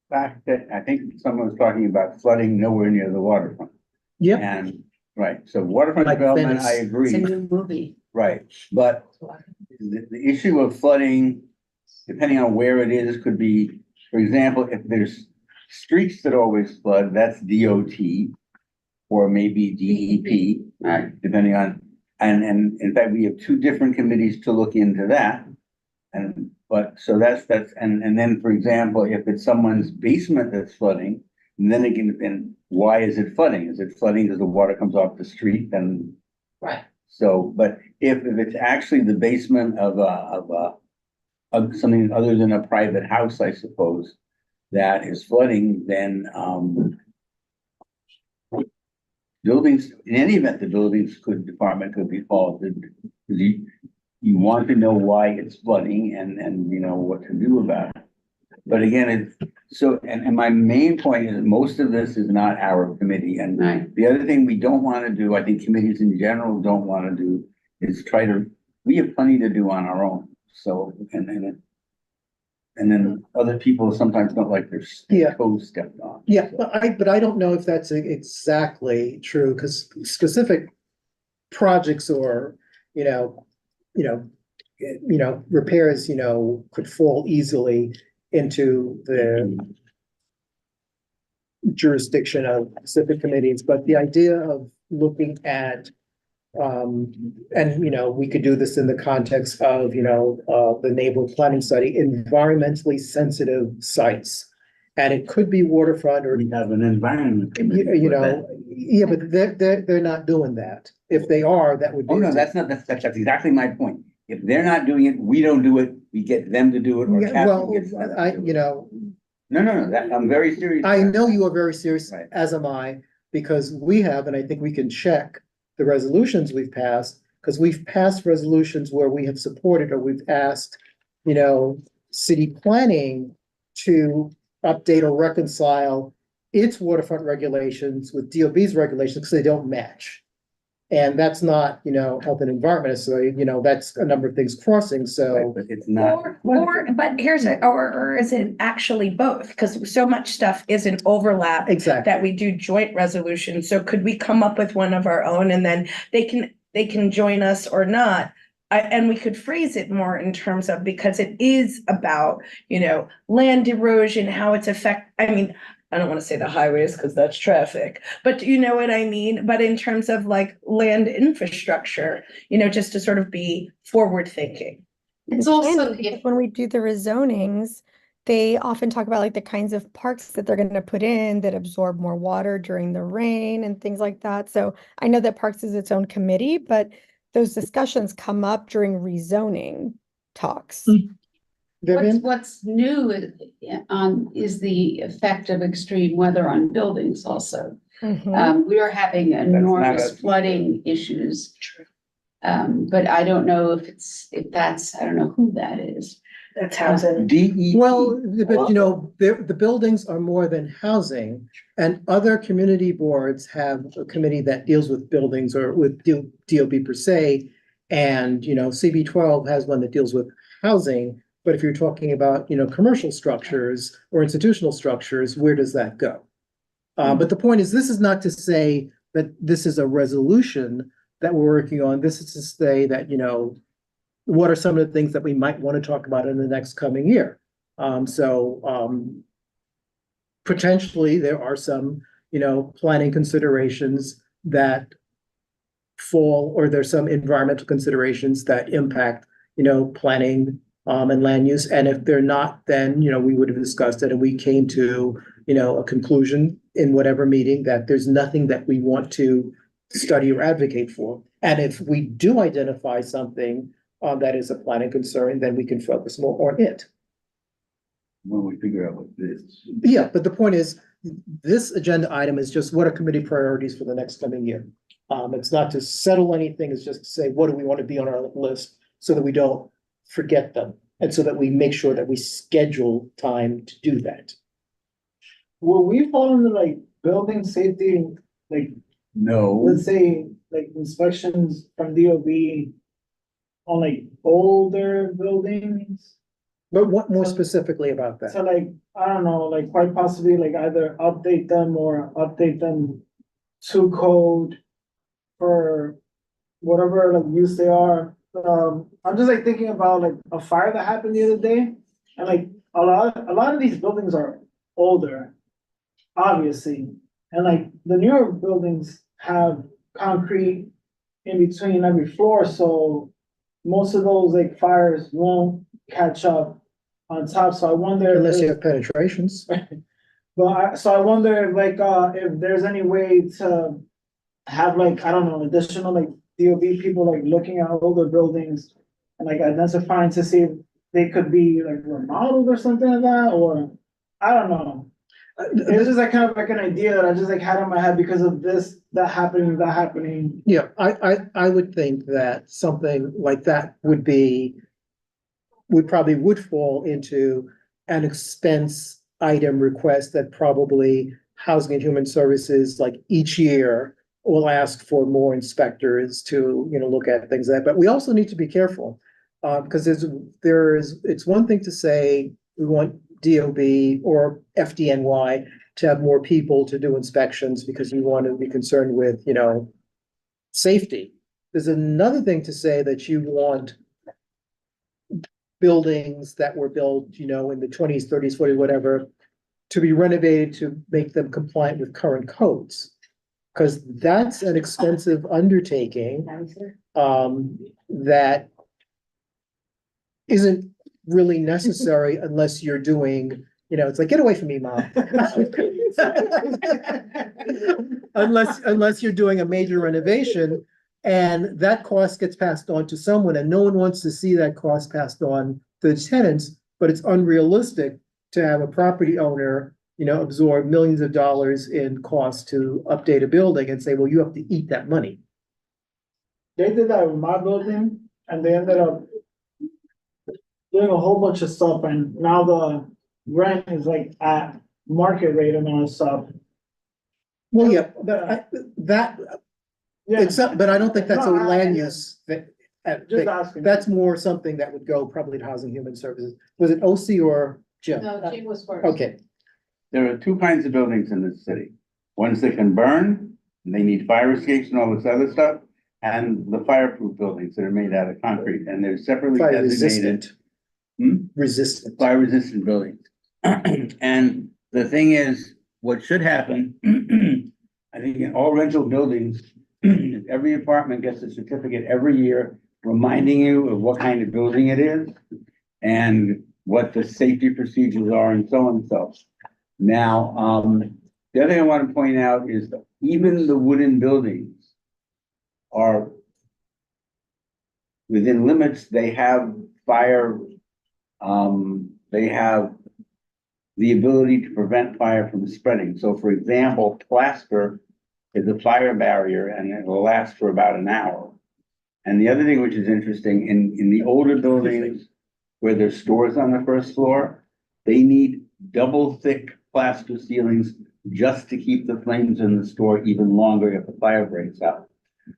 Fact that I think someone was talking about flooding nowhere near the waterfront. Yep. And, right, so waterfront Like development, Venice. I It's a agree, new movie. right, but the issue of flooding, depending on where it is, could be, for example, if there's streets that always flood, that's DOT or maybe DEP, right, depending on, and in fact, we have two different committees to look into that. So that's, and then, for example, if it's someone's basement that's flooding, then again, then why is it flooding? Is it flooding because the water comes off the street? Then Right. so, but if it's actually the basement of something other than a private house, I suppose, that is flooding, then buildings, in any event, the department could be called. You want to know why it's flooding and you know what to do about it. But again, and my main point is most of this is not our committee. And Right. the other thing we don't want to do, I think committees in general don't want to do, is we have plenty to do on our own. So, and then other people sometimes don't like their Yeah. toes stepped on. Yeah, So, but I don't know if that's exactly true, because specific projects or, repairs, could fall easily into the jurisdiction of specific committees, but the idea of looking at and, you know, we could do this in the context of, you know, the neighborhood planning study, environmentally sensitive sites. And it could be waterfront or, We have an environment. committee you for that. know, yeah, but they're not doing that. If they are, that would be. Oh, no, that's not, that's exactly my point. If they're not doing it, we don't do it, we get them to do it, or Yeah, well, Catherine gets them to I, do it. you know, No, that, I'm very serious. I know you are very serious, Right. as am I, because we have, and I think we can check the resolutions we've passed, because we've passed resolutions where we have supported or we've asked, you know, city planning to update or reconcile its waterfront regulations with DOB's regulations because they don't match. And that's not, you know, health and environment necessarily, you know, that's a number of things crossing, Right, so. but it's not. But here's it, or is it actually both? Because so much stuff is an overlap Exactly. that we do joint resolutions. So could we come up with one of our own and then they can join us or not? And we could phrase it more in terms of, because it is about, you know, land erosion, how it's I mean, I don't want to say the highways because that's traffic, but you know what I mean? But in terms of like land infrastructure, you know, just to sort of be forward thinking. It's also, And because when we do the rezonings, they often talk about like the kinds of parks that they're gonna put in that absorb more water during the rain and things like that. So I know that Parks is its own committee, but those discussions come up during rezoning talks. Vivian? What's new is the effect of extreme weather on buildings also. Mhm. We are having not enormous a- flooding issues. But I don't know if that's, I don't know who that is. That's housing. DEP. Well, but you know, the buildings are more than housing. And other community boards have a committee that deals with buildings or with DOB per se. And, you know, CB 12 has one that deals with housing. But if you're talking about, you know, commercial structures or institutional structures, where does that go? But the point is, this is not to say that this is a resolution that we're working on. This is to say that, you know, what are some of the things that we might want to talk about in the next coming year? Potentially there are some, you know, planning considerations that fall, or there's some environmental considerations that impact, you know, planning and land use. And if they're not, then, you know, we would have discussed it and we came to, you know, a conclusion in whatever meeting that there's nothing that we want to study or advocate for. And if we do identify something that is a planning concern, then we can focus more on it. When we figure out what this. Yeah, but the point is, this agenda item is just what are committee priorities for the next coming year? It's not to settle anything, it's just to say, what do we want to be on our list so that we don't forget them? And so that we make sure that we schedule time to do that. Will we fall into like building safety, like, No, let's say, like inspections from DOB on like older buildings? But what more specifically about So that? like, I don't know, like quite possibly like either update them or update them to code for whatever like use they are. I'm just like thinking about like a fire that happened the other day. And like a lot of these buildings are older, obviously. And like the newer buildings have concrete in between every floor, so most of those like fires won't catch up on top. So I wonder Unless you if, have penetrations. so I wonder if there's any way to have like, I don't know, additional like DOB people like looking at older buildings and like identifying to see if they could be like remodeled or something like that, or I don't know. It's just like kind of like an idea that I just like had in my head because of this, that happening. Yeah, I would think that something like that would probably fall into an expense item request that probably Housing and Human Services, like each year, will ask for more inspectors to, you know, look at things like that. But we also need to be careful, because it's one thing to say we want DOB or FDNY to have more people to do inspections because we want to be concerned with, you know, safety. There's another thing to say that you want buildings that were built, you know, in the 20s, 30s, 40s, whatever, to be renovated to make them compliant with current codes. Cause that's an expensive undertaking, that isn't really necessary unless you're doing, it's like, get away from me, mom. Unless you're doing a major renovation and that cost gets passed on to someone and no one wants to see that cost passed on to the tenants, but it's unrealistic to have a property owner, absorb millions of dollars in cost to update a building and say, well, you have to eat that money. They did that with my building and they ended up doing a whole bunch of stuff and now the rent is like at market rate and all that stuff. Well, yeah, but Yeah, but I don't think that's a No, land use that. just asking. That's more something that would go probably to Housing and Human Services. Was it OC or Jim? No, Jim was first. Okay, There are two kinds of buildings in this city. Ones that can burn, and they need fire escapes and all this other stuff, and the fireproof buildings that are made out of concrete, and they're separately fire designated. resistant. Hmm? Resistant. Fire resistant buildings. And the thing is, what should happen, I think in all rental buildings, every apartment gets a certificate every year reminding you of what kind of building it is and what the safety procedures are and so on and so. Now, the other thing I want to point out is that even the wooden buildings are within limits. They have fire, they have the ability to prevent fire from spreading. So for example, plaster is a fire barrier and it will last for about an hour. And the other thing which is interesting, in the older buildings where there's stores on the first floor, they need double thick plaster ceilings just to keep the flames in the store even longer if the fire breaks out.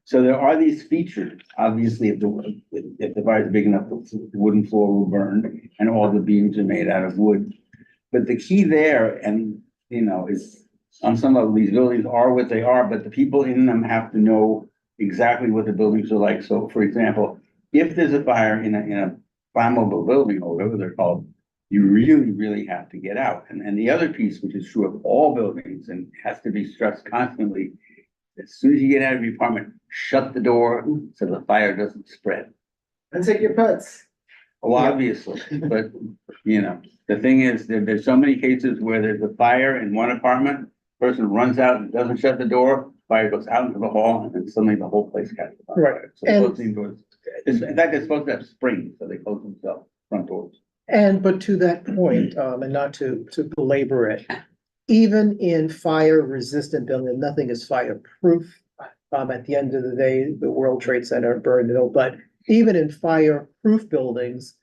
So there are these features. Obviously, if the fire is big enough, the wooden floor will burn and all the beams are made out of wood. But the key there, and is on some of these buildings are what they are, but the people in them have to know exactly what the buildings are like. So for example, if there's a fire in a flammable building or whatever they're called, you really, really have to get out. And the other piece, which is true of all buildings and has to be stressed constantly, as soon as you get out of your apartment, shut the door so the fire doesn't spread. And take your pets. Well, obviously, but the thing is, there's so many cases where there's a fire in one apartment, person runs out and doesn't shut the door, fire goes out into the hall, and then suddenly the whole place catches on Right. fire. So And- closing doors, in fact, they're supposed to have springs, so they close themselves, front doors. But to that point, and not to belabor it, even in fire resistant building, nothing is fireproof. At the end of the day, the World Trade Center burned it, but even in fireproof buildings,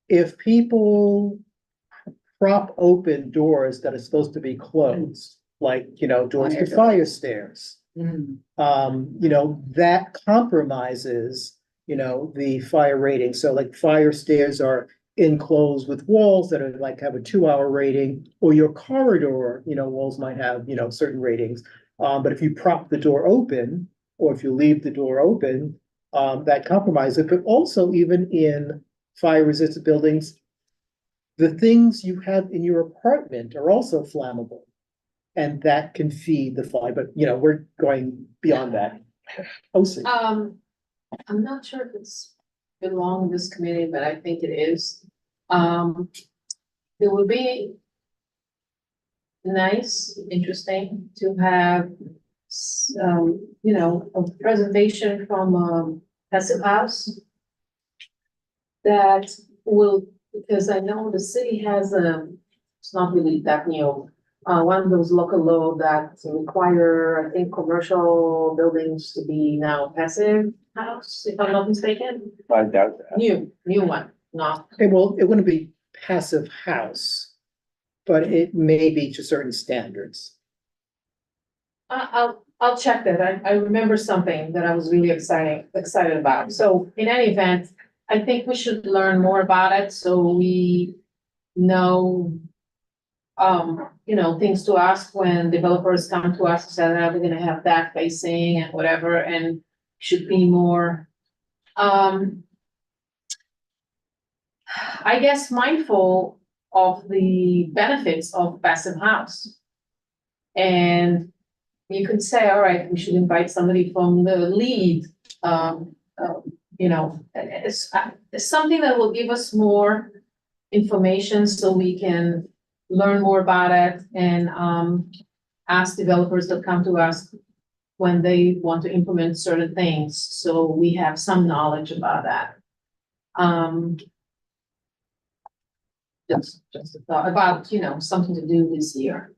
if people prop open doors that are supposed to be closed, like, doors to fire stairs, that compromises, the fire rating. So like fire stairs are enclosed with walls that are like have a 2-hour rating, or your corridor, walls might have, certain ratings. But if you prop the door open, or if you leave the door open, that compromises it. But also even in fire resistant buildings, the things you have in your apartment are also flammable. And that can feed the fire, but we're going beyond that. OC. I'm not sure if it's belong in this committee, but I think it is. It would be nice, interesting to have a presentation from Passive House that will, because I know the city has it's not really that new, one of those local law that require, I think, commercial buildings to be now passive house, if I'm not mistaken. I doubt that. New one, not. It wouldn't be passive house, but it may be to certain standards. I'll check that. I remember something that I was really excited about. So in any event, I think we should learn more about it so we know, things to ask when developers come to us and say, we're gonna have that facing and whatever, and should be more, I guess, mindful of the benefits of passive house. And you could say, all right, we should invite somebody from the lead, you know, it's something that will give us more information so we can learn more about it and, ask developers to come to us when they want to implement certain things, so we have some knowledge about that. Just a thought about, you know, something to do this year.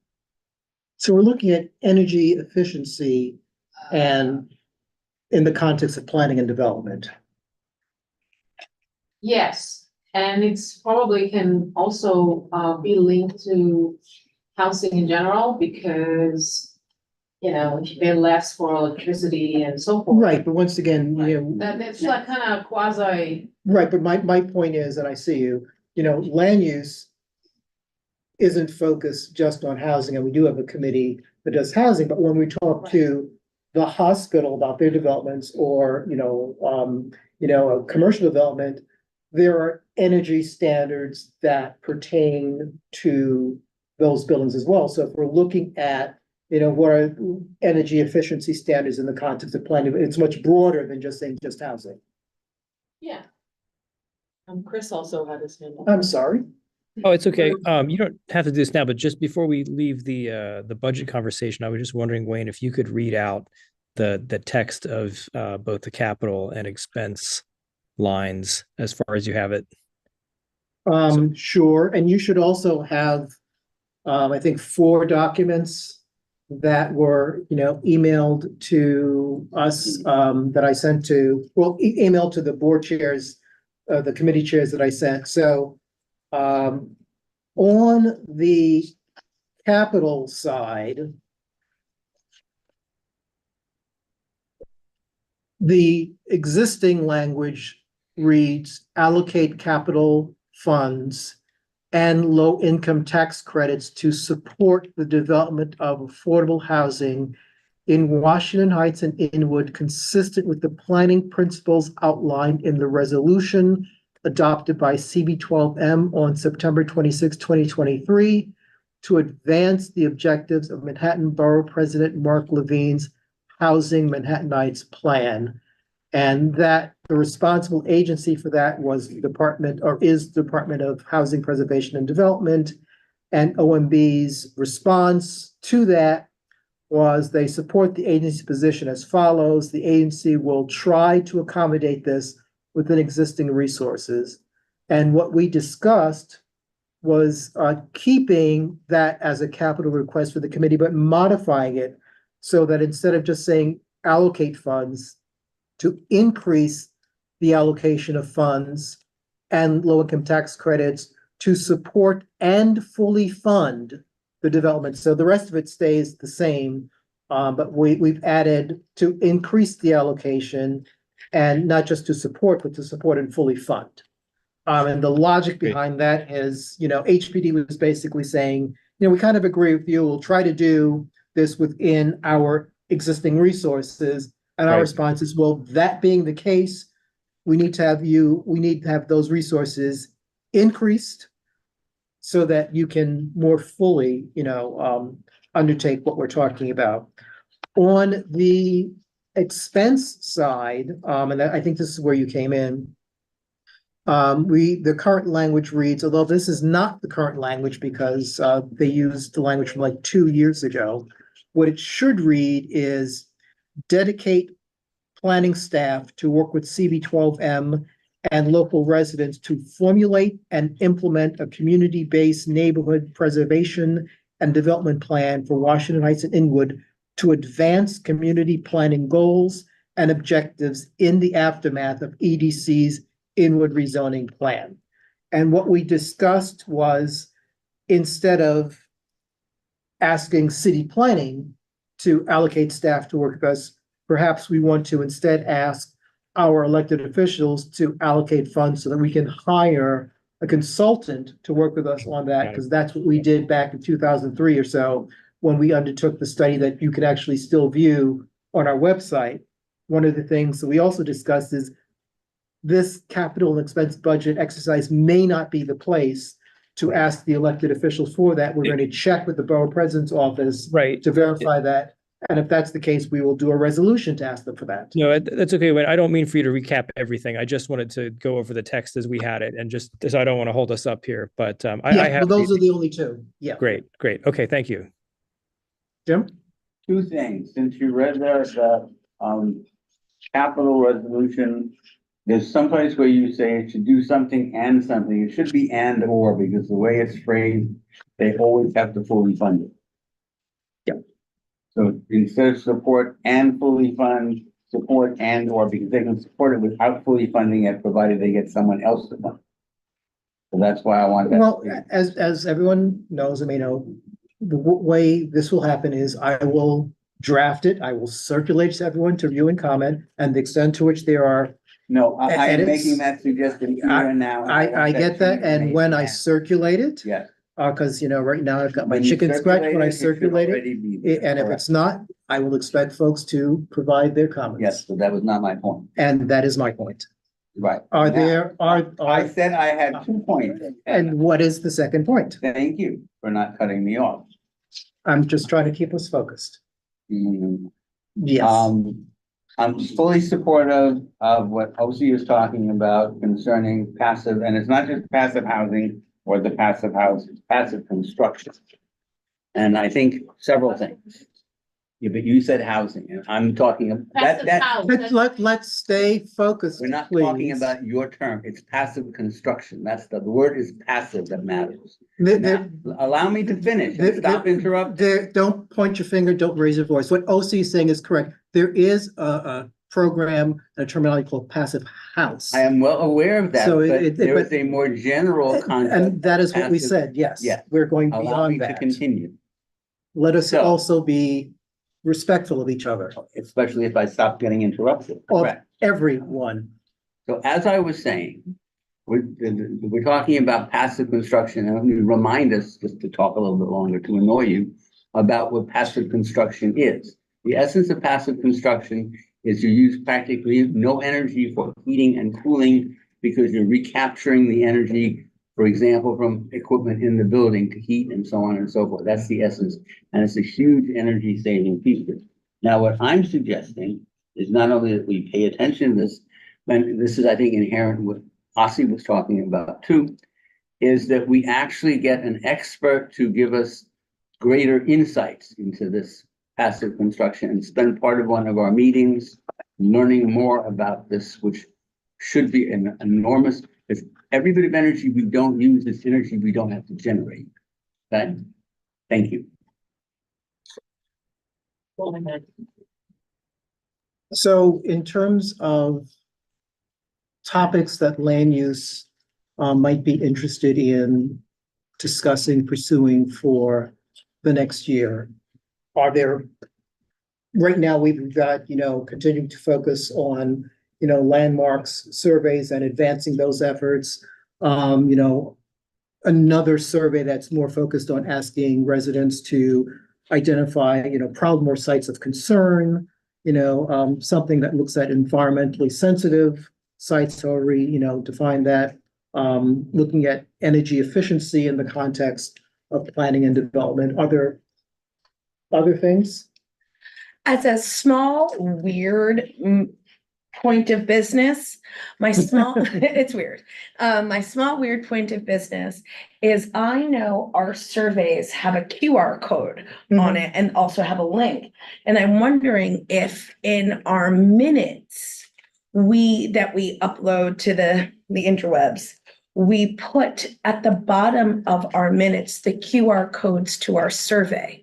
So we're looking at energy efficiency and in the context of planning and development. Yes, and it's probably can also be linked to housing in general, because, you know, if you pay less for electricity and so forth. Right, but once again, you know. That's like kind of quasi, Right, but my point is, and I see you know, land use isn't focused just on housing, and we do have a committee that does housing, but when we talk to the hospital about their developments or, you know, a commercial development, there are energy standards that pertain to those buildings as well. So if we're looking at, you know, what are energy efficiency standards in the context of planning, it's much broader than just saying just housing. yeah. Chris also had his hand up. I'm sorry. Oh, it's okay. You don't have to do this now, but just before we leave the budget conversation, I was just wondering, Wayne, if you could read out the text of both the capital and expense lines as far as you have it. Sure, and you should also have, I think, 4 documents that were, you know, emailed to us, that I sent to, well, emailed to the board chairs, the committee chairs that I sent. So, on the capital side, the existing language reads allocate capital funds and low-income tax credits to support the development of affordable housing in Washington Heights and Inwood, consistent with the planning principles outlined in the resolution adopted by CB12M on September 26, 2023, to advance the objectives of Manhattan Borough President Mark Levine's Housing Manhattanites Plan. And that the responsible agency for that was the Department, or is the Department of Housing Preservation and Development. And OMB's response to that was they support the agency's position as follows. The agency will try to accommodate this within existing resources. And what we discussed was keeping that as a capital request for the committee, but modifying it so that instead of just saying allocate funds, to increase the allocation of funds and low-income tax credits to support and fully fund the development. So the rest of it stays the same, but we've added to increase the allocation and not just to support, but to support and fully fund. And the logic behind that is, you know, HPD was basically saying, you know, we kind of agree with you. We'll try to do this within our existing resources. And our response is, well, that being the case, we need to have those resources increased so that you can more fully, you know, undertake what we're talking about. On the expense side, and I think this is where you came in, the current language reads, although this is not the current language because they used the language from like 2 years ago, what it should read is dedicate planning staff to work with CB12M and local residents to formulate and implement a community-based neighborhood preservation and development plan for Washington Heights and Inwood to advance community planning goals and objectives in the aftermath of EDC's Inwood rezoning plan. And what we discussed was, instead of asking city planning to allocate staff to work with us, perhaps we want to instead ask our elected officials to allocate funds so that we can hire a consultant to work with us on that, because that's what we did back in 2003 or so, when we undertook the study that you can actually still view on our website. One of the things that we also discussed is this capital and expense budget exercise may not be the place to ask the elected officials for that. We're going to check with the borough president's office Right. to verify that. And if that's the case, we will do a resolution to ask them for that. No, that's okay. But I don't mean for you to recap everything. I just wanted to go over the text as we had it and just, so I don't want to hold us up here, but I Yeah, have. well, those are the only two. Yeah. Great, great. Okay, thank you. Jim? Two things, since you read the capital resolution, there's someplace where you say it should do something and something. It should be and or, because the way it's phrased, they always have to fully fund it. So instead of support and fully fund, support and or, because they can support it without fully funding it, provided they get someone else to fund. So that's why I want that. Well, as everyone knows, I mean, the way this will happen is I will draft it, I will circulate to everyone to review and comment, and the extent to which there are, No, I am edits. making that suggestion here and now. I get that, and when I circulate it, Yes. cause you know, right now I've got my When you chicken scratch when I it, it should circulate it. already be there, And if correct. it's not, I will expect folks to provide their comments. Yes, so that was not my point. And that is my point. Right. Are Now, there, I are, said I had 2 points. and what is the second point? Thank you for not cutting me off. I'm just trying to keep us focused. Mm, Yes, I'm fully supportive of what OC is talking about concerning passive, and it's not just passive housing or the passive house, it's passive construction. And I think several things. Yeah, but you said housing, and I'm talking, let's stay focused, we're not talking please. about your term, it's passive construction, that's the word is passive that matters. The- Now, allow me to finish, and stop interrupting. There, don't point your finger, don't raise your voice. What OC is saying is correct. There is a program, a terminology called passive house. I am well aware of that, So but there is a more general concept. And that is what we passive- said, yes. Yeah. We're going Allow me beyond to that. continue, Let us So- also be respectful of each other, especially if I stop getting interrupted. of Correct. everyone. So as I was saying, we're talking about passive construction, and let me remind us, just to talk a little bit longer, to annoy you, about what passive construction is. The essence of passive construction is you use practically no energy for heating and cooling because you're recapturing the energy, for example, from equipment in the building to heat and so on and so forth. That's the essence. And it's a huge energy saving feature. Now, what I'm suggesting is not only that we pay attention to this, and this is, I think, inherent in what Ossie was talking about too, is that we actually get an expert to give us greater insights into this passive construction and spend part of one of our meetings learning more about this, which should be an enormous, because every bit of energy we don't use is energy we don't have to generate. Okay? Thank you. So in terms of topics that land use might be interested in discussing, pursuing for the next year, are there, right now we've got, continuing to focus on, landmarks, surveys and advancing those efforts. Another survey that's more focused on asking residents to identify, problem or sites of concern, something that looks at environmentally sensitive sites, however, define that, looking at energy efficiency in the context of planning and development. Are there other things? As a small, weird point of business, it's weird. My small, weird point of business is I know our surveys have a QR code on it and also have a link. And I'm wondering if in our minutes, that we upload to the interwebs, we put at the bottom of our minutes, the QR codes to our survey.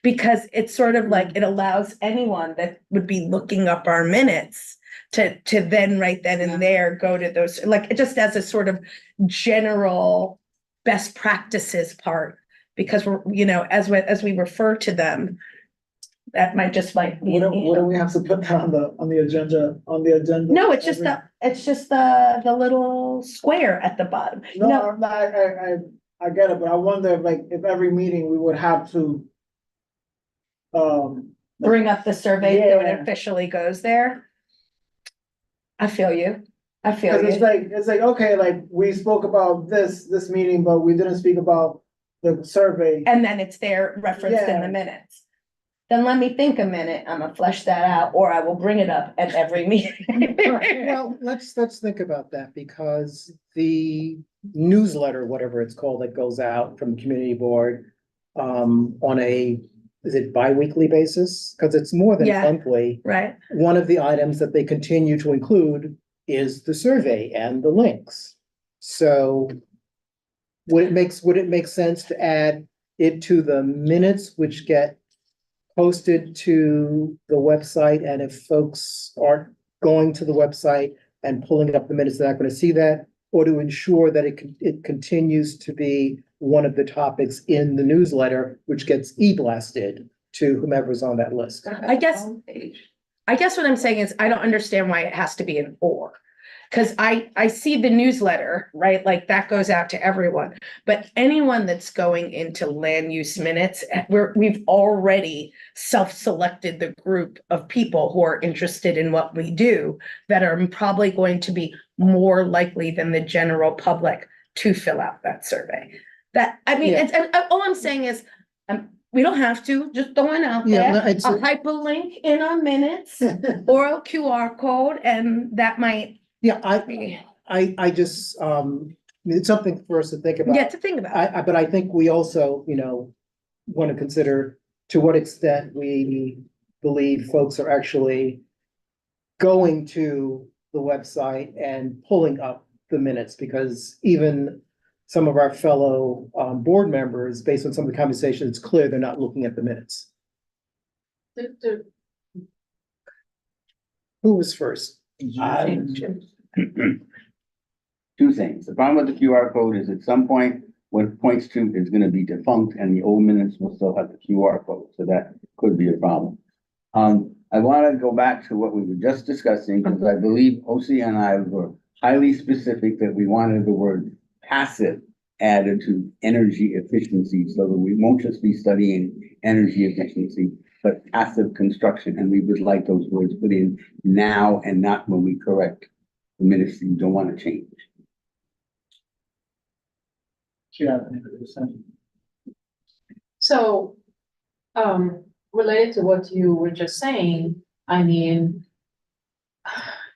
Because it's sort of like, it allows anyone that would be looking up our minutes to then right then and there go to those, like, it just as a sort of general best practices part. Because we're, as we refer to them, that might be. What do we have to put down on the agenda, No, it's just the little square at the bottom. No, I get it, but I wonder if every meeting we would have to Bring up the survey so it Yeah. officially goes there. I feel you. cause it's like, okay, we spoke about this meeting, but we didn't speak about the survey. And then it's there referenced in the Yeah. minutes. then let me think a minute, I'm gonna flesh that out, or I will bring it up at every meeting. Well, let's think about that because the newsletter, whatever it's called, that goes out from the community board on a, is it bi-weekly basis? Because it's more than Yeah. monthly. Right, One of the items that they continue to include is the survey and the links. So would it make sense to add it to the minutes which get posted to the website? And if folks aren't going to the website and pulling up the minutes, they're not going to see that? Or to ensure that it continues to be one of the topics in the newsletter, which gets e-blasted to whomever's on that list? I guess what I'm saying is I don't understand why it has to be an or. Cause I see the newsletter, right? Like that goes out to everyone, but anyone that's going into land use minutes, we've already self-selected the group of people who are interested in what we do that are probably going to be more likely than the general public to fill out that survey. That, I mean, Yeah. all I'm saying is, we don't have to, just throwing out Yeah, there, it's a hyperlink in our minutes or a QR code, and that might Yeah, I just, it's something for us to think about. get to think about. But I think we also, want to consider to what extent we believe folks are actually going to the website and pulling up the minutes, because even some of our fellow board members, based on some of the conversations, it's clear they're not looking at the minutes. Who was first? Two things. The problem with the QR code is at some point, what it points to is gonna be defunct and the old minutes will still have the QR code, so that could be a problem. I wanna go back to what we were just discussing, because I believe OC and I were highly specific that we wanted the word passive added to energy efficiency, so that we won't just be studying energy efficiency, but passive construction, and we would like those words put in now and not when we correct the minutes that you don't want to change. So, related to what you were just saying, I mean,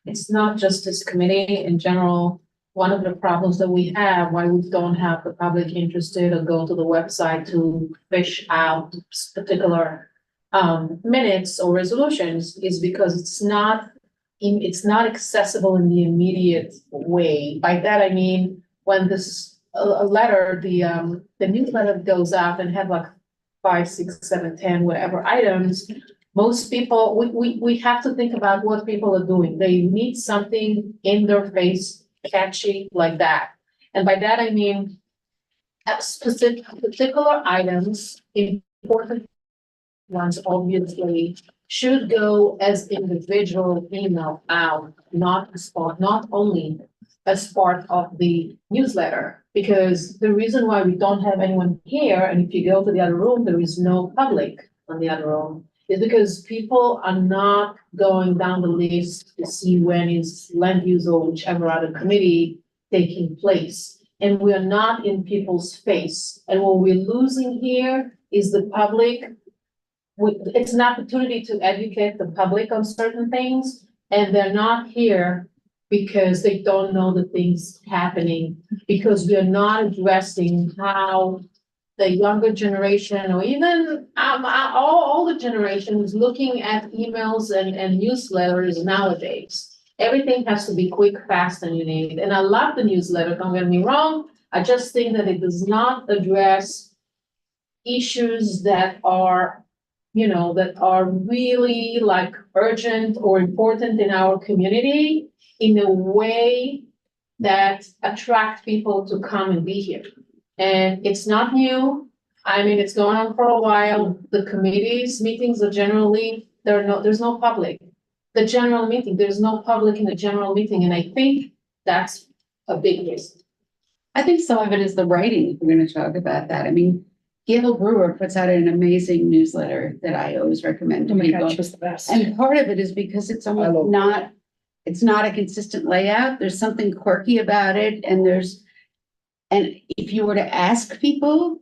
it's not just this committee in general. One of the problems that we have, why we don't have the public interested or go to the website to fish out particular minutes or resolutions, is because it's not accessible in the immediate way. By that, I mean, when this a letter, the newsletter goes out and have like 5, 6, 7, 10, whatever items, most people, we have to think about what people are doing. They need something in their face, catchy like that. And by that, I mean, specific particular items, important ones obviously, should go as individual email out, not only as part of the newsletter. Because the reason why we don't have anyone here, and if you go to the other room, there is no public on the other room, is because people are not going down the list to see when is land use or whichever other committee taking place. And we are not in people's face. And what we're losing here is the public. It's an opportunity to educate the public on certain things, and they're not here because they don't know the things happening, because we are not addressing how the younger generation, or even all the generations, looking at emails and newsletters nowadays. Everything has to be quick, fast, and unique. And I love the newsletter, don't get me wrong. I just think that it does not address issues that are, that are really like urgent or important in our community in a way that attract people to come and be here. And it's not new. I mean, it's going on for a while. The committees meetings are generally, there's no public. The general meeting, there's no public in the general meeting, and I think that's a big risk. I think some of it is the writing, if we're gonna talk about that. I mean, Gail Brewer puts out an amazing newsletter that I always recommend to Oh my people. God, she's the best. And part of it is because it's almost not, it's not a consistent layout. There's something quirky about it, and if you were to ask people,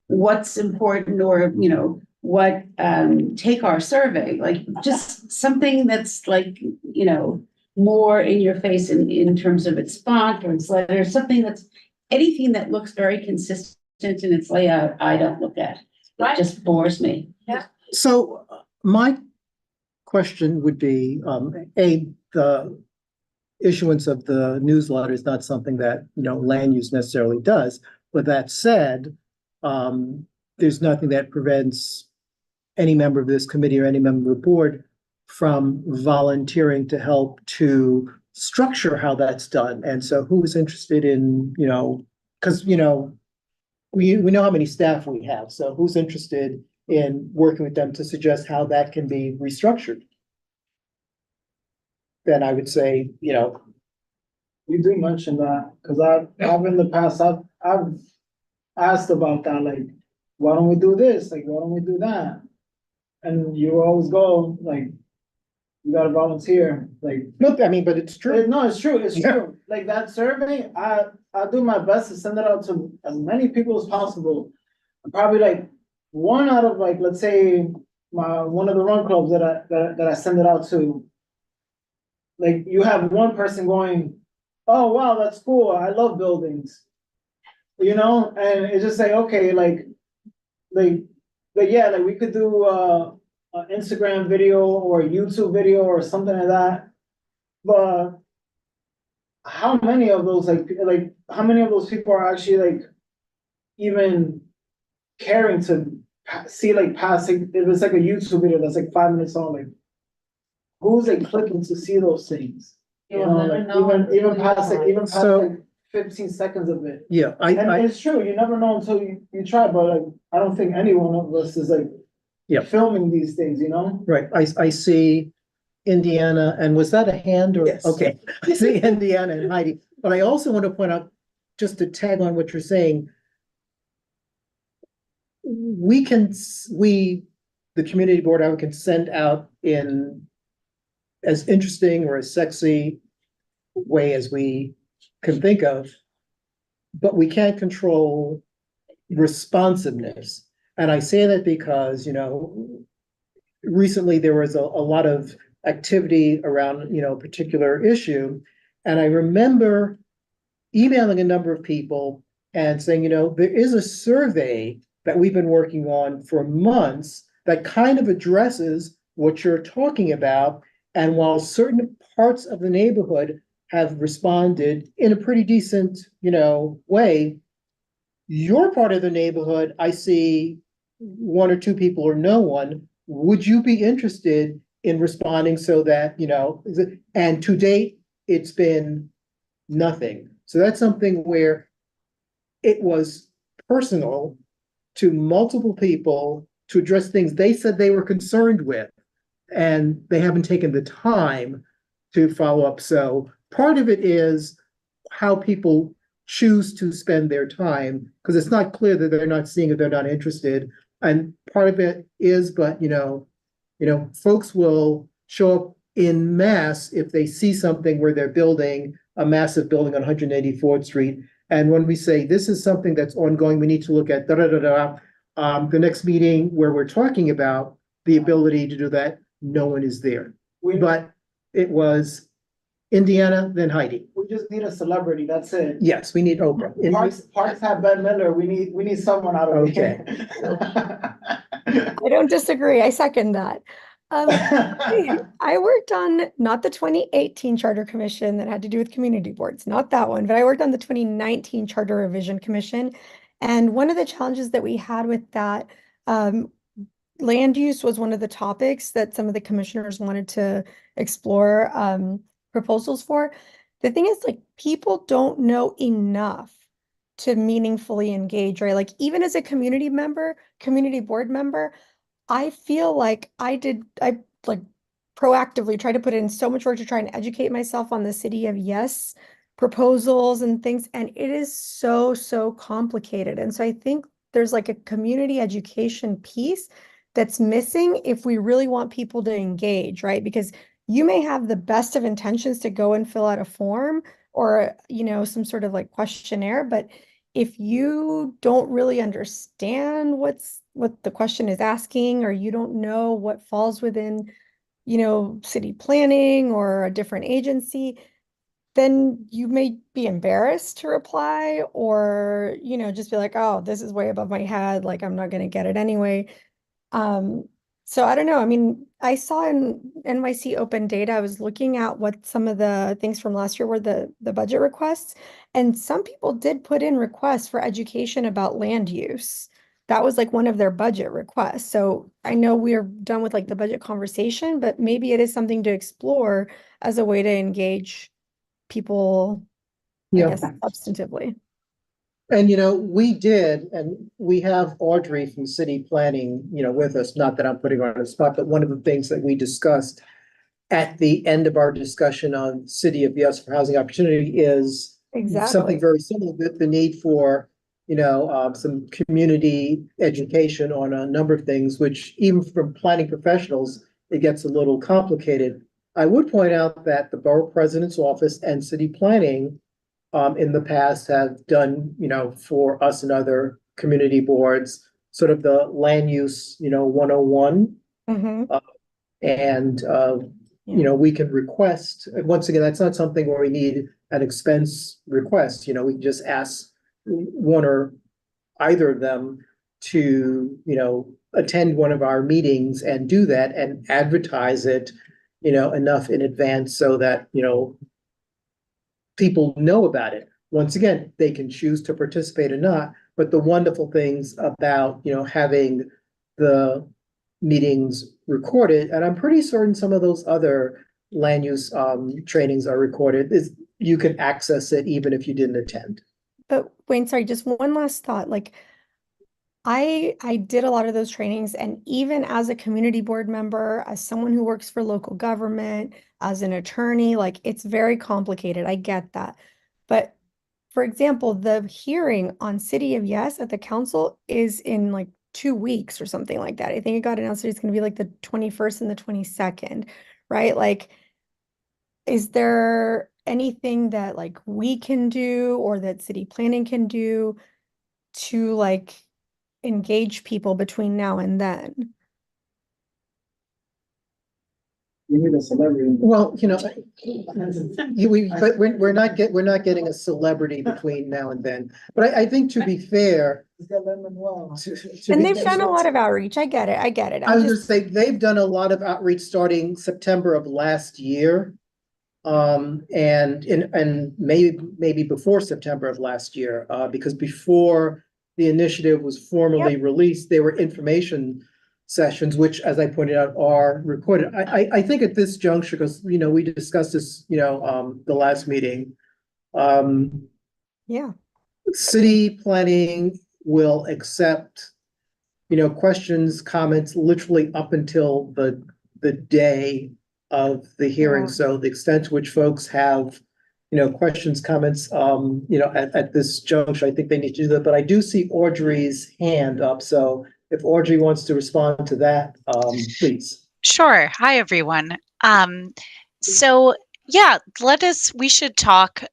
what's important or, what, take our survey, like just something that's like, more in your face in terms of its font or its letters, something that's, anything that looks very consistent in its layout, I don't look at. It just bores me. So my question would be, the issuance of the newsletter is not something that, land use necessarily does. But that said, there's nothing that prevents any member of this committee or any member of the board from volunteering to help to structure how that's done. And so who's interested in, because, we know how many staff we have. So who's interested in working with them to suggest how that can be restructured? Then I would say, You do mention that, because I've in the past, I've asked about that, like, why don't we do this? Like, why don't we do that? And you always go, like, you gotta volunteer, like. look, I mean, but it's true. No, it's true, it's Yeah. true. Like that survey, I do my best to send it out to as many people as possible. Probably like one out of like, let's say, one of the run clubs that I send it out to. Like you have one person going, oh wow, that's cool, I love buildings. And it's just like, okay, like, yeah, like we could do an Instagram video or a YouTube video or something like that. But how many of those, like how many of those people are actually like even caring to see like passing, if it's like a YouTube video that's like 5 minutes long, like who's like clicking to see those things? Even past So- like 15 seconds of it. Yeah, And it's true, you never know until you try, but like, I don't think any one of us is like Yeah. filming these things, right, I see Indiana, and was that a hand or? Yes. Okay, I see Indiana and Heidi, but I also want to point out, just to tag on what you're saying. The community board, I can send out in as interesting or as sexy way as we can think of, but we can't control responsiveness. And I say that because, recently there was a lot of activity around, a particular issue. And I remember emailing a number of people and saying, there is a survey that we've been working on for months that kind of addresses what you're talking about. And while certain parts of the neighborhood have responded in a pretty decent, way, your part of the neighborhood, I see one or two people or no one. Would you be interested in responding so that, and to date, it's been nothing. So that's something where it was personal to multiple people to address things they said they were concerned with, and they haven't taken the time to follow up. So part of it is how people choose to spend their time, because it's not clear that they're not seeing it, they're not interested. And part of it is, but folks will show up in mass if they see something where they're building a massive building on 184th Street. And when we say this is something that's ongoing, we need to look at the next meeting where we're talking about the ability to do that, no one is there. But it was Indiana, then Heidi. We just need a celebrity, that's it. Yes, we need Oprah. Parks have Ben Miller, we need someone out of Okay. I don't disagree. I second that. I worked on not the 2018 Charter Commission that had to do with community boards, not that one, but I worked on the 2019 Charter Revision Commission. And one of the challenges that we had with that, land use was one of the topics that some of the commissioners wanted to explore proposals for. The thing is, like, people don't know enough to meaningfully engage, right? Like, even as a community board member, I feel like I like proactively try to put in so much work to try and educate myself on the City of Yes proposals and things, and it is so complicated. And so I think there's like a community education piece that's missing if we really want people to engage, right? Because you may have the best of intentions to go and fill out a form or, some sort of like questionnaire, but if you don't really understand what the question is asking, or you don't know what falls within, city planning or a different agency, then you may be embarrassed to reply, or, just be like, oh, this is way above my head, like I'm not gonna get it anyway. So I don't know. I mean, I saw in NYC Open Data, I was looking at what some of the things from last year were the budget requests, and some people did put in requests for education about land use. That was like one of their budget requests. So I know we're done with like the budget conversation, but maybe it is something to explore as a way to engage people, I Yeah. guess, substantively. And, we did, and we have Audrey from city planning, with us, not that I'm putting her on the spot, but one of the things that we discussed at the end of our discussion on City of Yes for Housing Opportunity is Exactly. something very similar, the need for, some community education on a number of things, which even from planning professionals, it gets a little complicated. I would point out that the Borough President's Office and city planning in the past have done, for us and other community boards, sort of the land use, 101. Mhm. And, we can request, and once again, that's not something where we need an expense request, we can just ask one or either of them to, attend one of our meetings and do that and advertise it, enough in advance so that, people know about it. Once again, they can choose to participate or not, but the wonderful things about, having the meetings recorded, and I'm pretty certain some of those other land use trainings are recorded, is you can access it even if you didn't attend. But Wayne, sorry, just one last thought. Like, I did a lot of those trainings, and even as a community board member, as someone who works for local government, as an attorney, like it's very complicated. I get that. But for example, the hearing on City of Yes at the council is in like 2 weeks or something like that. I think it got announced that it's going to be like the 21st and the 22nd, right? Like, is there anything that like we can do or that city planning can do to like engage people between now and then? You need a celebrity. Well, but we're not getting a celebrity between now and then. But I think, to be fair, It's got Lin-Manuel. And they've done a lot of outreach. I get it. I get it. I was just saying, they've done a lot of outreach starting September of last year. And maybe before September of last year, because before the initiative was formally released, there were information sessions, which, as I pointed out, are recorded. I think at this juncture, because, we discussed this, the last meeting. Yeah. City planning will accept, questions, comments, literally up until the day of the hearing. Yeah. So the extent to which folks have, questions, comments, at this juncture, I think they need to do that. But I do see Audrey's hand up. So if Audrey wants to respond to that, please. Sure. Hi, everyone. So yeah, we should talk.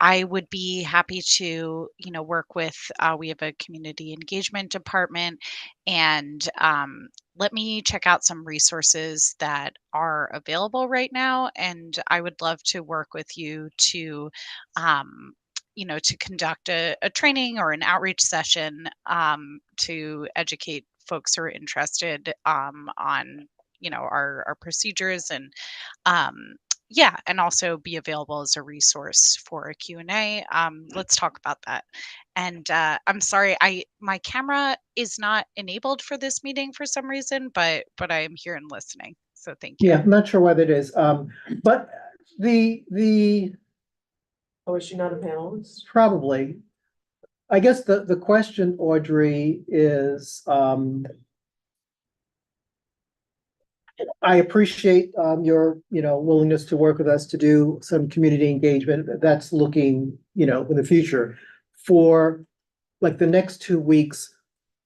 I would be happy to, work with, we have a community engagement department, and let me check out some resources that are available right now. And I would love to work with you to, to conduct a training or an outreach session to educate folks who are interested on, our procedures, and yeah, and also be available as a resource for a Q&A. Let's talk about that. And I'm sorry, my camera is not enabled for this meeting for some reason, but I am here and listening. So thank you. Yeah, I'm not sure why that is. But the Oh, is she not a panelist? probably, I guess the question, Audrey, is, I appreciate your, willingness to work with us to do some community engagement. That's looking, in the future. For like the next 2 weeks,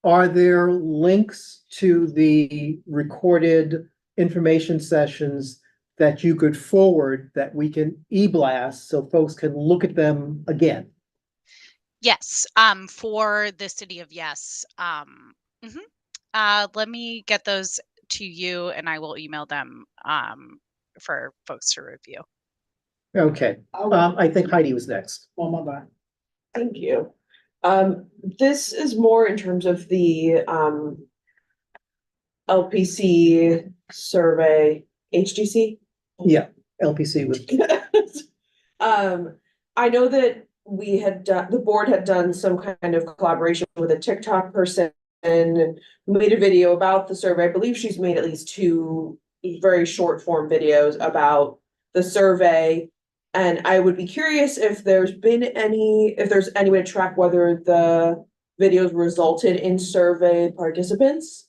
are there links to the recorded information sessions that you could forward that we can e-blast so folks can look at them again? Yes, for the city of Yes. Mhm. Let me get those to you and I will email them for folks to review. Okay, I think Heidi was next. Oh, my bad. Thank you. This is more in terms of the LPC survey, HGC. Yeah, LPC was, I know that we had done, the board had done some kind of collaboration with a TikTok person and made a video about the survey. I believe she's made at least 2 very short form videos about the survey. And I would be curious if there's any way to track whether the videos resulted in survey participants.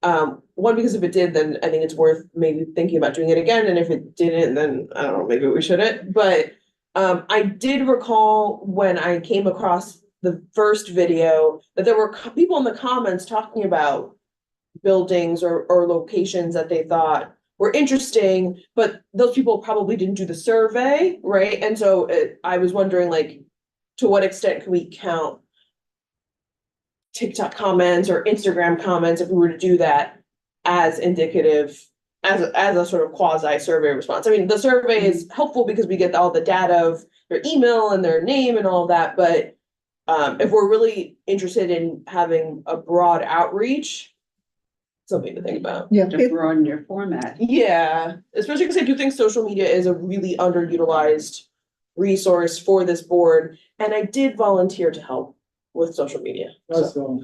One, because if it did, then I think it's worth maybe thinking about doing it again. And if it didn't, then I don't know, maybe we shouldn't. But I did recall when I came across the first video that there were people in the comments talking about buildings or locations that they thought were interesting, but those people probably didn't do the survey, right? And so I was wondering, like, to what extent can we count TikTok comments or Instagram comments if we were to do that as indicative, as a sort of quasi survey response? I mean, the survey is helpful because we get all the data of their email and their name and all of that, but if we're really interested in having a broad outreach, something to think about. yeah, To broaden your format. Yeah, especially because I do think social media is a really underutilized resource for this board, and I did volunteer to help with social media. Let's go.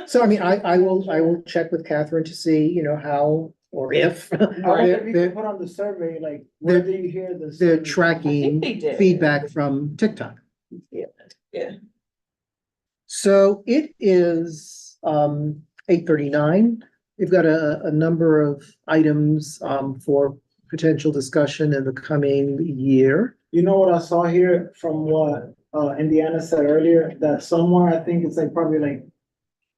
so I mean, I will check with Catherine to see, you know, how or if I wonder if you they're, could put on the survey, like, where do you hear this? they're I think tracking they did. feedback from TikTok. Yeah. So it is 8:39. We've got a number of items for potential discussion in the coming year. You know what I saw here from what Indiana said earlier, that somewhere, I think it's like probably like,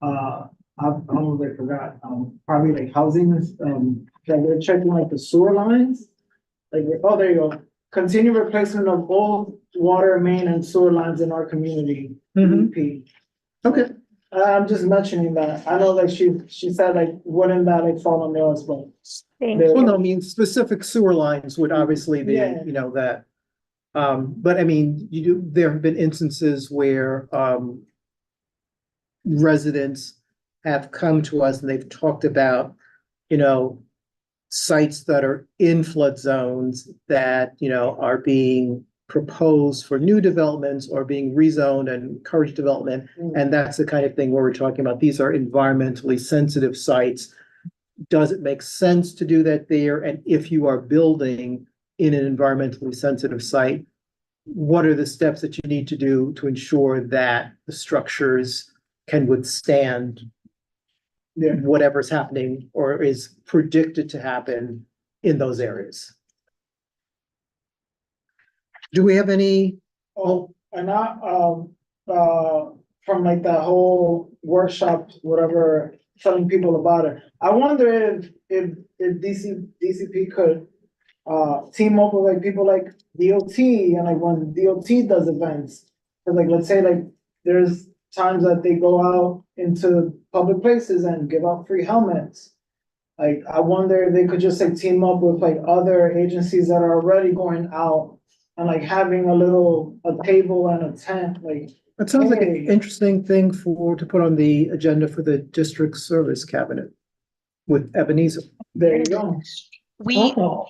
I almost forgot, probably like housing, that they're checking like the sewer lines. Like, oh, there you go. Continue replacement of old water main and sewer lines in our community. Mhm. DEP. Okay, I'm just mentioning that. I know like she said like, wouldn't that like fall under us, but. Thank there- well, no, I mean, specific sewer lines would obviously be, Yeah. you know, that. But I mean, there have been instances where residents have come to us and they've talked about, you know, sites that are in flood zones that, you know, are being proposed for new developments or being rezoned and encouraged development. And that's the kind of thing where we're talking about, these are environmentally sensitive sites. Does it make sense to do that there? And if you are building in an environmentally sensitive site, what are the steps that you need to do to ensure that the structures can withstand Yeah. whatever's happening or is predicted to happen in those areas? Do we have any? Oh, and from like the whole workshop, whatever, telling people about it. I wonder if DCP could team up with like people like DOT and like when DOT does events. Cause like, let's say like there's times that they go out into public places and give out free helmets. Like, I wonder if they could just like team up with like other agencies that are already going out and like having a table and a tent, like. That sounds like an Hey. interesting thing to put on the agenda for the district service cabinet with Ebenezer. There you go. We Oh.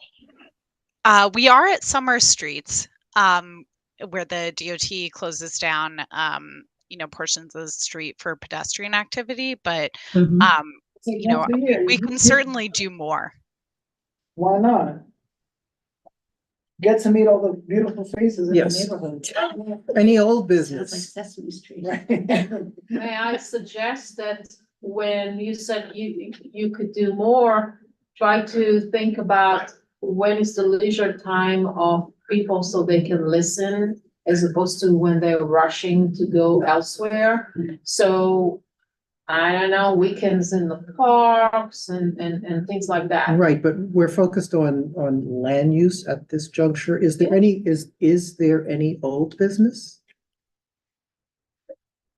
we are at Summer Streets, where the DOT closes down, portions of the street for pedestrian activity, but, Mhm. we can certainly do more. Why not? Get to meet all the beautiful faces in the Yes. neighborhood. Any old Sounds like business? Sesame Street. Right. May I suggest that when you said you could do more, try to think about when is the leisure time of people so they can listen as opposed to when they're rushing to go elsewhere. So I don't know, weekends in the parks and things like that. Right, but we're focused on land use at this juncture. Is there any, is there any old business?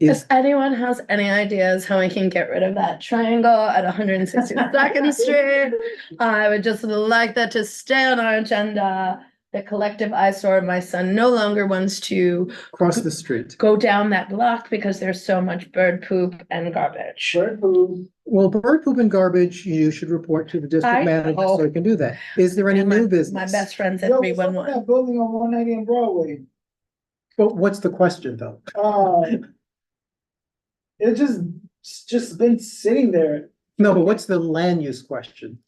Is, If anyone has any ideas how we can get rid of that triangle at 162nd Street, I would just like that to stay on our agenda. The collective eyesore, my son no longer wants to across the street. go down that block because there's so much bird poop and garbage. Bird poop. Well, bird poop and garbage, you should report to the I district manager so know. he can do that. Is there any And my- new My business? best friend's at Yo, what's up with 311. that building on 190 and Broadway? But what's the question though? It just been sitting there. No, but what's the land use question?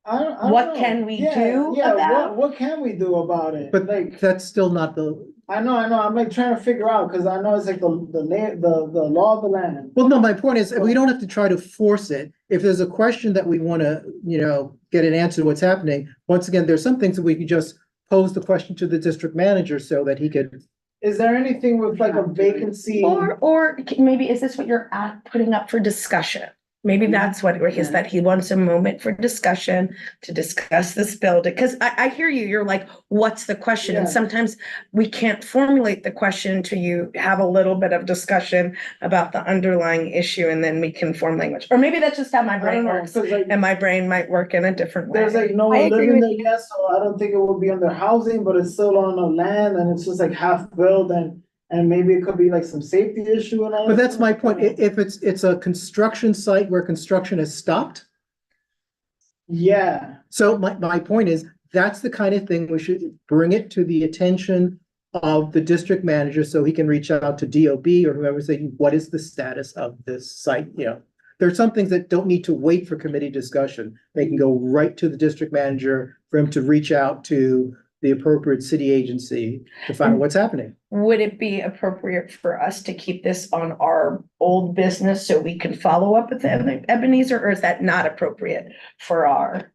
I don't What know. can we Yeah, do yeah, about- what can we do about it? But Like, that's still not the, I know, I'm like trying to figure out, cause I know it's like the law of the land. well, no, my point is, we don't have to try to force it. If there's a question that we wanna, get an answer to what's happening, once again, there's some things that we could just pose the question to the district manager so that he could. Is there anything with like a vacancy? Or maybe is this what you're putting up for discussion? Maybe that's what it is, that he wants a moment for discussion to discuss this building. Cause I hear you, you're like, what's the question? And Yeah. sometimes we can't formulate the question till you have a little bit of discussion about the underlying issue and then we can form language. Or maybe that's just how my I don't brain know, works. cause like, And my brain might work in a different way. there's like no I one agree living with there yet, so I don't think it would be under housing, but it's still on the land and it's just like half built and maybe it could be like some safety issue and all. But that that's my stuff. point. If it's a construction site where construction has stopped. Yeah, So my point is, that's the kind of thing we should bring it to the attention of the district manager so he can reach out to DOB or whoever, saying, what is the status of this site? There are some things that don't need to wait for committee discussion. They can go right to the district manager for him to reach out to the appropriate city agency to find out what's happening. Would it be appropriate for us to keep this on our old business so we can follow up with Ebenezer, or is that not appropriate for our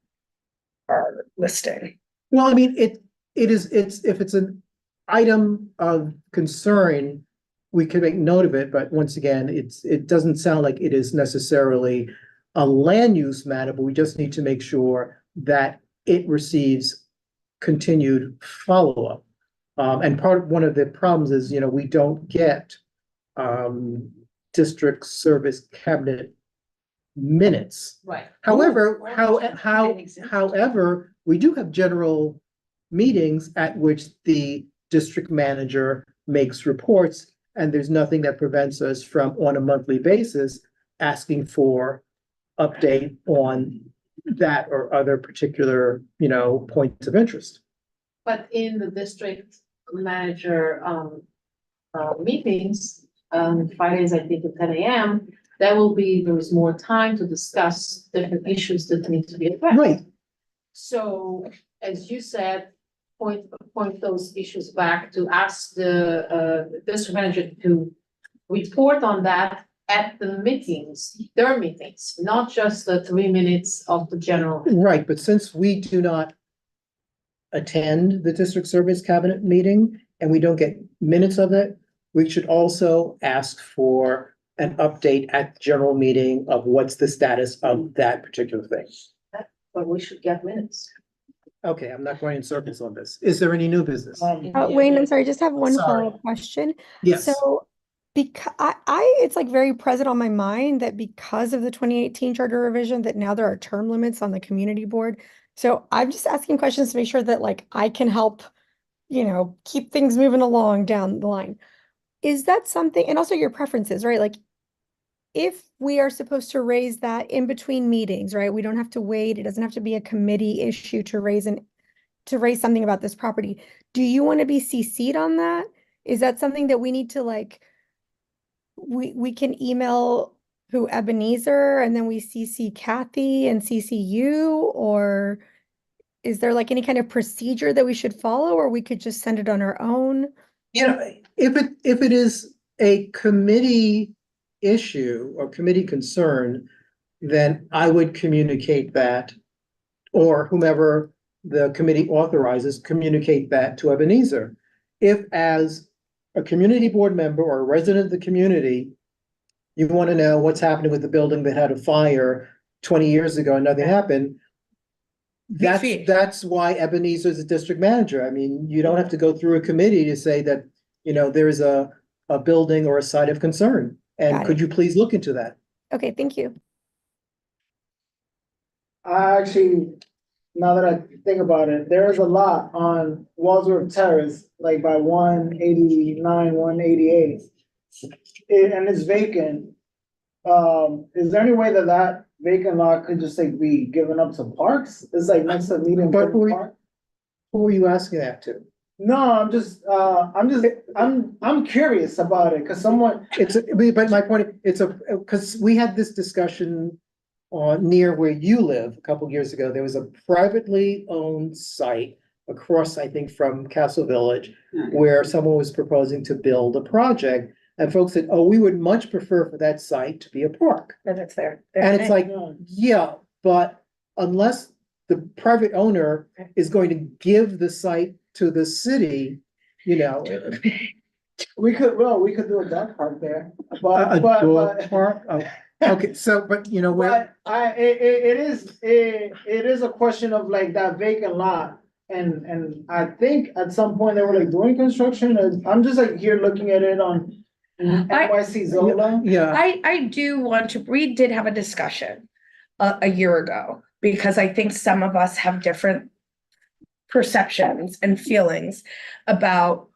listing? Well, I mean, if it's an item of concern, we can make note of it, but once again, it doesn't sound like it is necessarily a land use matter, but we just need to make sure that it receives continued follow-up. And one of the problems is, we don't get district service cabinet minutes. Right. However, Ooh. however, we do have general meetings at which the district manager makes reports, and there's nothing that prevents us from, on a monthly basis, asking for update on that or other particular, points of interest. But in the district manager, meetings, Fridays, I think at 10 a.m., there is more time to discuss different issues that need to be addressed. Right, So, as you said, point those issues back to ask the district manager to report on that at the meetings, their meetings, not just the 3 minutes of the general. right, but since we do not attend the district service cabinet meeting and we don't get minutes of it, we should also ask for an update at the general meeting of what's the status of that particular thing. But we should get minutes. Okay, I'm not going in circles on this. Is there any new business? Wayne, I'm sorry, just have one Sorry. follow-up question. Yes, So, because it's like very present on my mind that because of the 2018 charter revision, that now there are term limits on the community board. So I'm just asking questions to make sure that like I can help, keep things moving along down the line. Is that something, and also your preferences, right? Like, if we are supposed to raise that in between meetings, right? We don't have to wait. It doesn't have to be a committee issue to raise something about this property. Do you want to be CC'd on that? Is that something that we need to like, we can email who Ebenezer and then we CC Kathy and CC you, or is there like any kind of procedure that we should follow, or we could just send it on our own? if it is a committee issue or committee concern, then I would communicate that, or whomever the committee authorizes, communicate that to Ebenezer. If as a community board member or a resident of the community, you want to know what's happening with the building that had a fire 20 years ago and nothing happened, that's why Ebenezer is a district manager. I mean, you don't have to go through a committee to say that, there is a a building or a site of concern. And Got could it. you please look into that? Okay, thank you. I actually, now that I think about it, there is a lot on Wadsworth Terrace, like by 189, 188. And it's vacant. Is there any way that that vacant lot could just like be given up to parks? It's like next to Medium But we- Park. Who are you asking that to? No, I'm curious about it, cause someone, But my point, because we had this discussion near where you live a couple years ago. There was a privately owned site across, I think, from Castle Village, where someone was proposing to build a project. And folks said, oh, we would much prefer for that site to be a park. That it's there. And it's like, Yeah. yeah, but unless the private owner is going to give the site to the city, you know. we could do a dog park there, A but, dog park? Oh, okay, so, but you know, where, but it is a question of like that vacant lot. And I think at some point they were like doing construction, and I'm just like here looking at it on NYC Zola. yeah, I do want to, we did have a discussion a year ago, because I think some of us have different perceptions and feelings about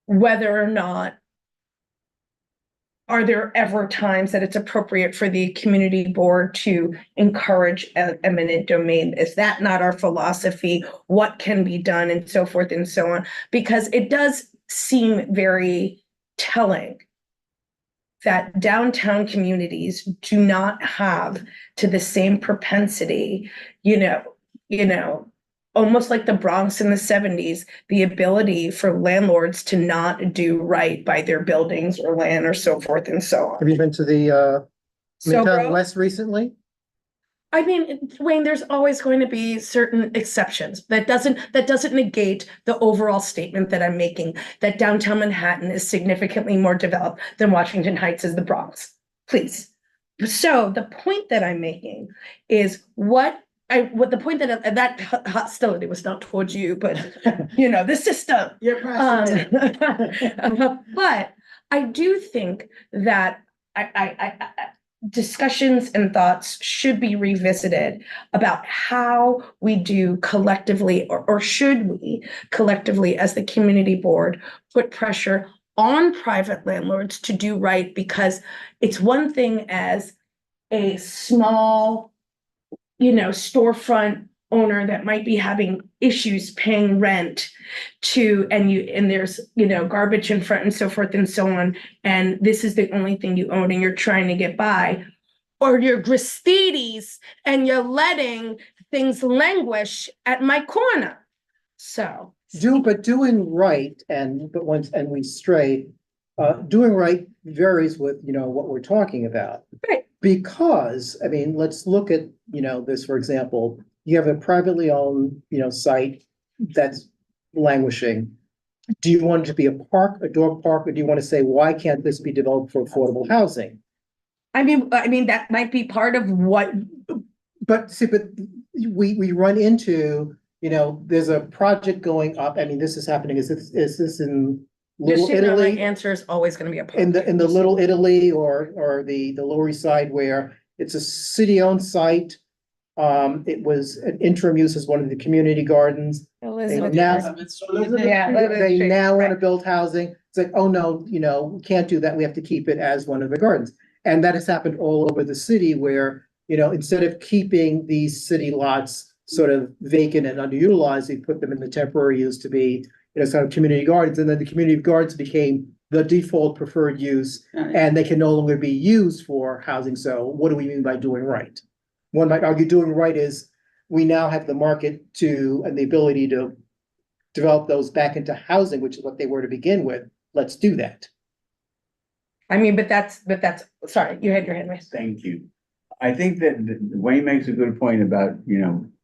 whether or not are there ever times that it's appropriate for the community board to encourage eminent domain? Is that not our philosophy? What can be done, and so forth and so on? Because it does seem very telling that downtown communities do not have to the same propensity, almost like the Bronx in the 70s, the ability for landlords to not do right by their buildings or land or so forth and so have on. you been to the So, Midtown West recently? I mean, Wayne, there's always going to be certain exceptions. That doesn't negate the overall statement that I'm making, that downtown Manhattan is significantly more developed than Washington Heights is the Bronx. Please. So the point that I'm making is what the point that hostility was not towards you, but the system. You're passionate. But I do think that I discussions and thoughts should be revisited about how we do collectively, or should we collectively as the community board put pressure on private landlords to do right, because it's one thing as a small, storefront owner that might be having issues paying rent and there's, garbage in front and so forth and so on. And this is the only thing you own and you're trying to get by, or you're Gristedes and you're letting things languish at my corner. So. Doing right, and we stray, doing right varies with, what we're talking about. Right. Because, I mean, let's look at, this, for example, you have a privately owned, site that's languishing. Do you want it to be a park, a dog park, or do you want to say, why can't this be developed for affordable housing? I mean, that might be part of what. But we run into, there's a project going up. I mean, this is happening. Is this in Little Italy? My answer is always going to be a park. In the Little Italy or the Lower East Side, where it's a city-owned site. It was an interim use as one of the community gardens. Elizabeth. Now- Yeah, They now want to right. build housing. It's like, oh, no, we can't do that. We have to keep it as one of the gardens. And that has happened all over the city where, instead of keeping these city lots sort of vacant and underutilized, they put them in the temporary use to be, sort of community gardens. And then the community gardens became the default preferred use, and they can no longer be used for housing. So what do we mean by doing right? One might argue doing right is we now have the market and the ability to develop those back into housing, which is what they were to begin with. Let's do that. I mean, but that's, sorry, you had your hand raised. Thank you. I think that Wayne makes a good point about,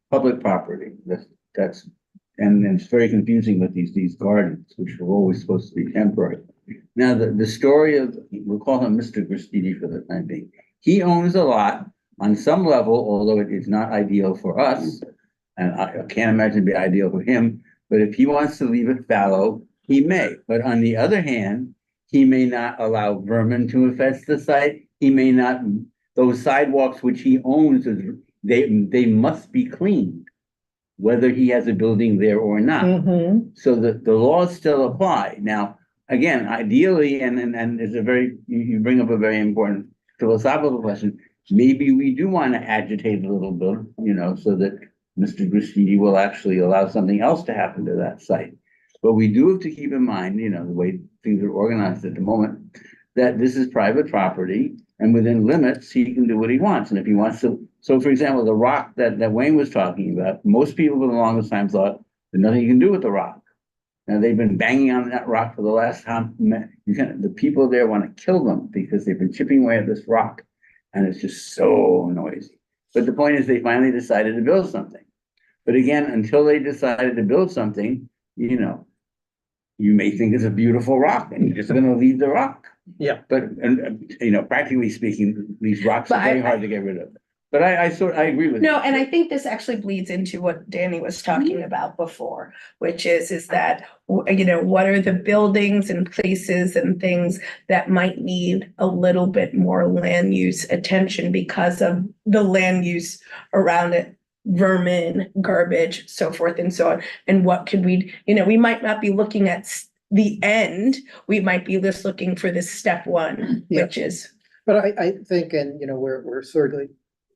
public property. And it's very confusing with these gardens, which were always supposed to be temporary. Now, the story of, we'll call him Mr. Gristidi for the time being. He owns a lot on some level, although it is not ideal for us. And I can't imagine it'd be ideal for him, but if he wants to leave it fallow, he may. But on the other hand, He may not allow vermin to infest the site. He may not, those sidewalks which he owns, they must be cleaned, whether he has a building there or not. Mhm. So the laws still apply. Now, again, ideally, and it's a very, you bring up a very important philosophical question. Maybe we do want to agitate a little bit, so that Mr. Grissini will actually allow something else to happen to that site. But we do have to keep in mind, the way things are organized at the moment, that this is private property, and within limits, he can do what he wants. And if he wants to, so for example, the rock that Wayne was talking about, most people for the longest time thought there's nothing you can do with the rock. Now they've been banging on that rock for the last time. The people there want to kill them because they've been chipping away at this rock, and it's just so noisy. But the point is, they finally decided to build something. But again, until they decided to build something, you may think it's a beautiful rock, and you're just going to leave the rock. Yeah. But practically speaking, these rocks But are very hard to get rid of. But I agree with you. No, and I think this actually bleeds into what Danny was talking about before, which is that, what are the buildings and places and things that might need a little bit more land use attention because of the land use around it, vermin, garbage, so forth and so on. And what could we might not be looking at the end, we might be just looking for this step one, Yeah. which is. But I think, and we're certainly,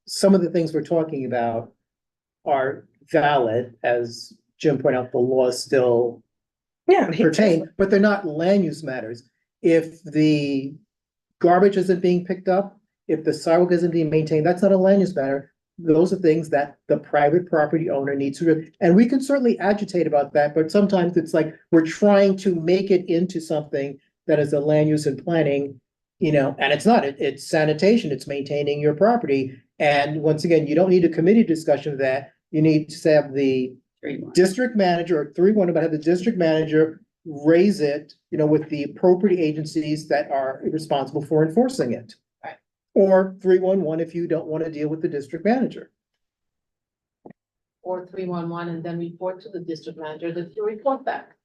some of the things we're talking about are valid, as Jim pointed out, the laws still Yeah. pertain, but they're not land use matters. If the garbage isn't being picked up, if the sidewalk isn't being maintained, that's not a land use matter. Those are things that the private property owner needs to do. And we can certainly agitate about that, but sometimes it's like we're trying to make it into something that is a land use and planning, and it's not, it's sanitation, it's maintaining your property. And once again, you don't need a committee discussion of that. You need to have the 3-1. district manager, or 3-1, but have the district manager raise it, with the appropriate agencies that are responsible for enforcing it. Right. Or 3-1-1 if you don't want to deal with the district manager. Or 311 and then report to the district manager that you report back.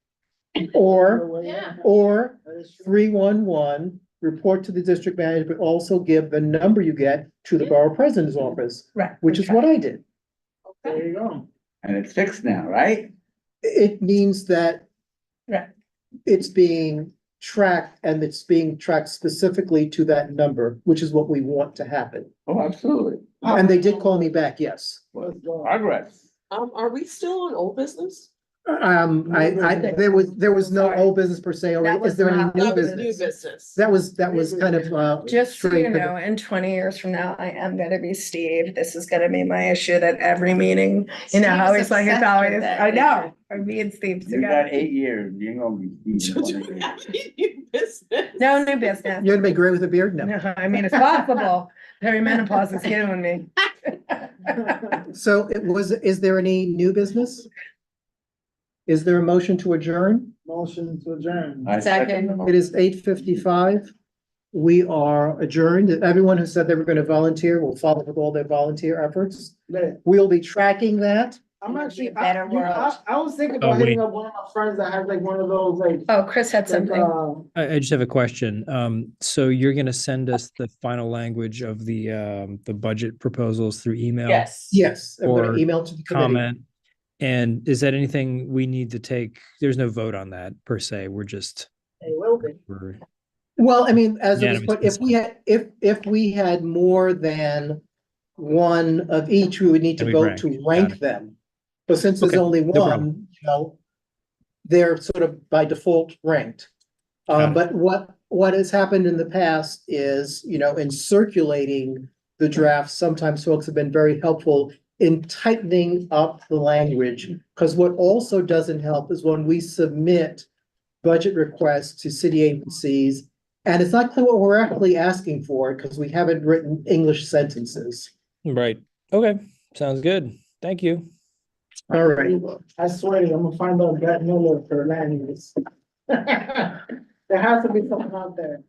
Or Yeah. 3-1-1, report to the district manager, but also give the number you get to the borough president's office, Right. which is what I did. There you go. And it's fixed now, right? It means that Right. it's being tracked, and it's being tracked specifically to that number, which is what we want to happen. Oh, absolutely. And they did call me back, yes. Progress. Are we still on old business? There was no old business per se, or That is was there any not- new That was new business? business. That was kind of, Just so straight you to the- know, in 20 years from now, I am gonna be Steve. This is gonna be my issue that every meeting, how Steve's he's like, it's obsessed always, with that, I yeah. know, I'm being Steve You got together. 8 years, you're gonna be. New business. No new business. You're gonna be great with a beard? No. No, I mean, it's possible. Perimenopause is killing me. So is there any new business? Is there a motion to adjourn? Motion to adjourn. I second the It is 8:55. We are adjourned. Everyone who said they were gonna volunteer will follow with all their volunteer efforts. Yeah. We'll be tracking that. I'm actually, Be a better world. I was thinking Oh, about hitting wait. up one of my friends that has like one of those like. Oh, Chris had like, something. I just have a question. So you're gonna send us the final language of the budget proposals through email? Yes, I'm gonna Or email to the committee. Comment? And is that anything we need to take? There's no vote on that per se. We're just, They will be. we're, Well, I mean, as it was Unanimous put, if we had more than one of each, we would need to Then we vote to rank. Got rank it. them. But since there's Okay, only no problem. one, they're sort of by default ranked. Got it. But what has happened in the past is, in circulating the drafts, sometimes folks have been very helpful in tightening up the language. Because what also doesn't help is when we submit budget requests to city agencies, and it's not clear what we're actually asking for because we haven't written English sentences. right. Okay, sounds good. Thank you. All right. I swear, I'm gonna find out that Miller for land use. There has to be something out there.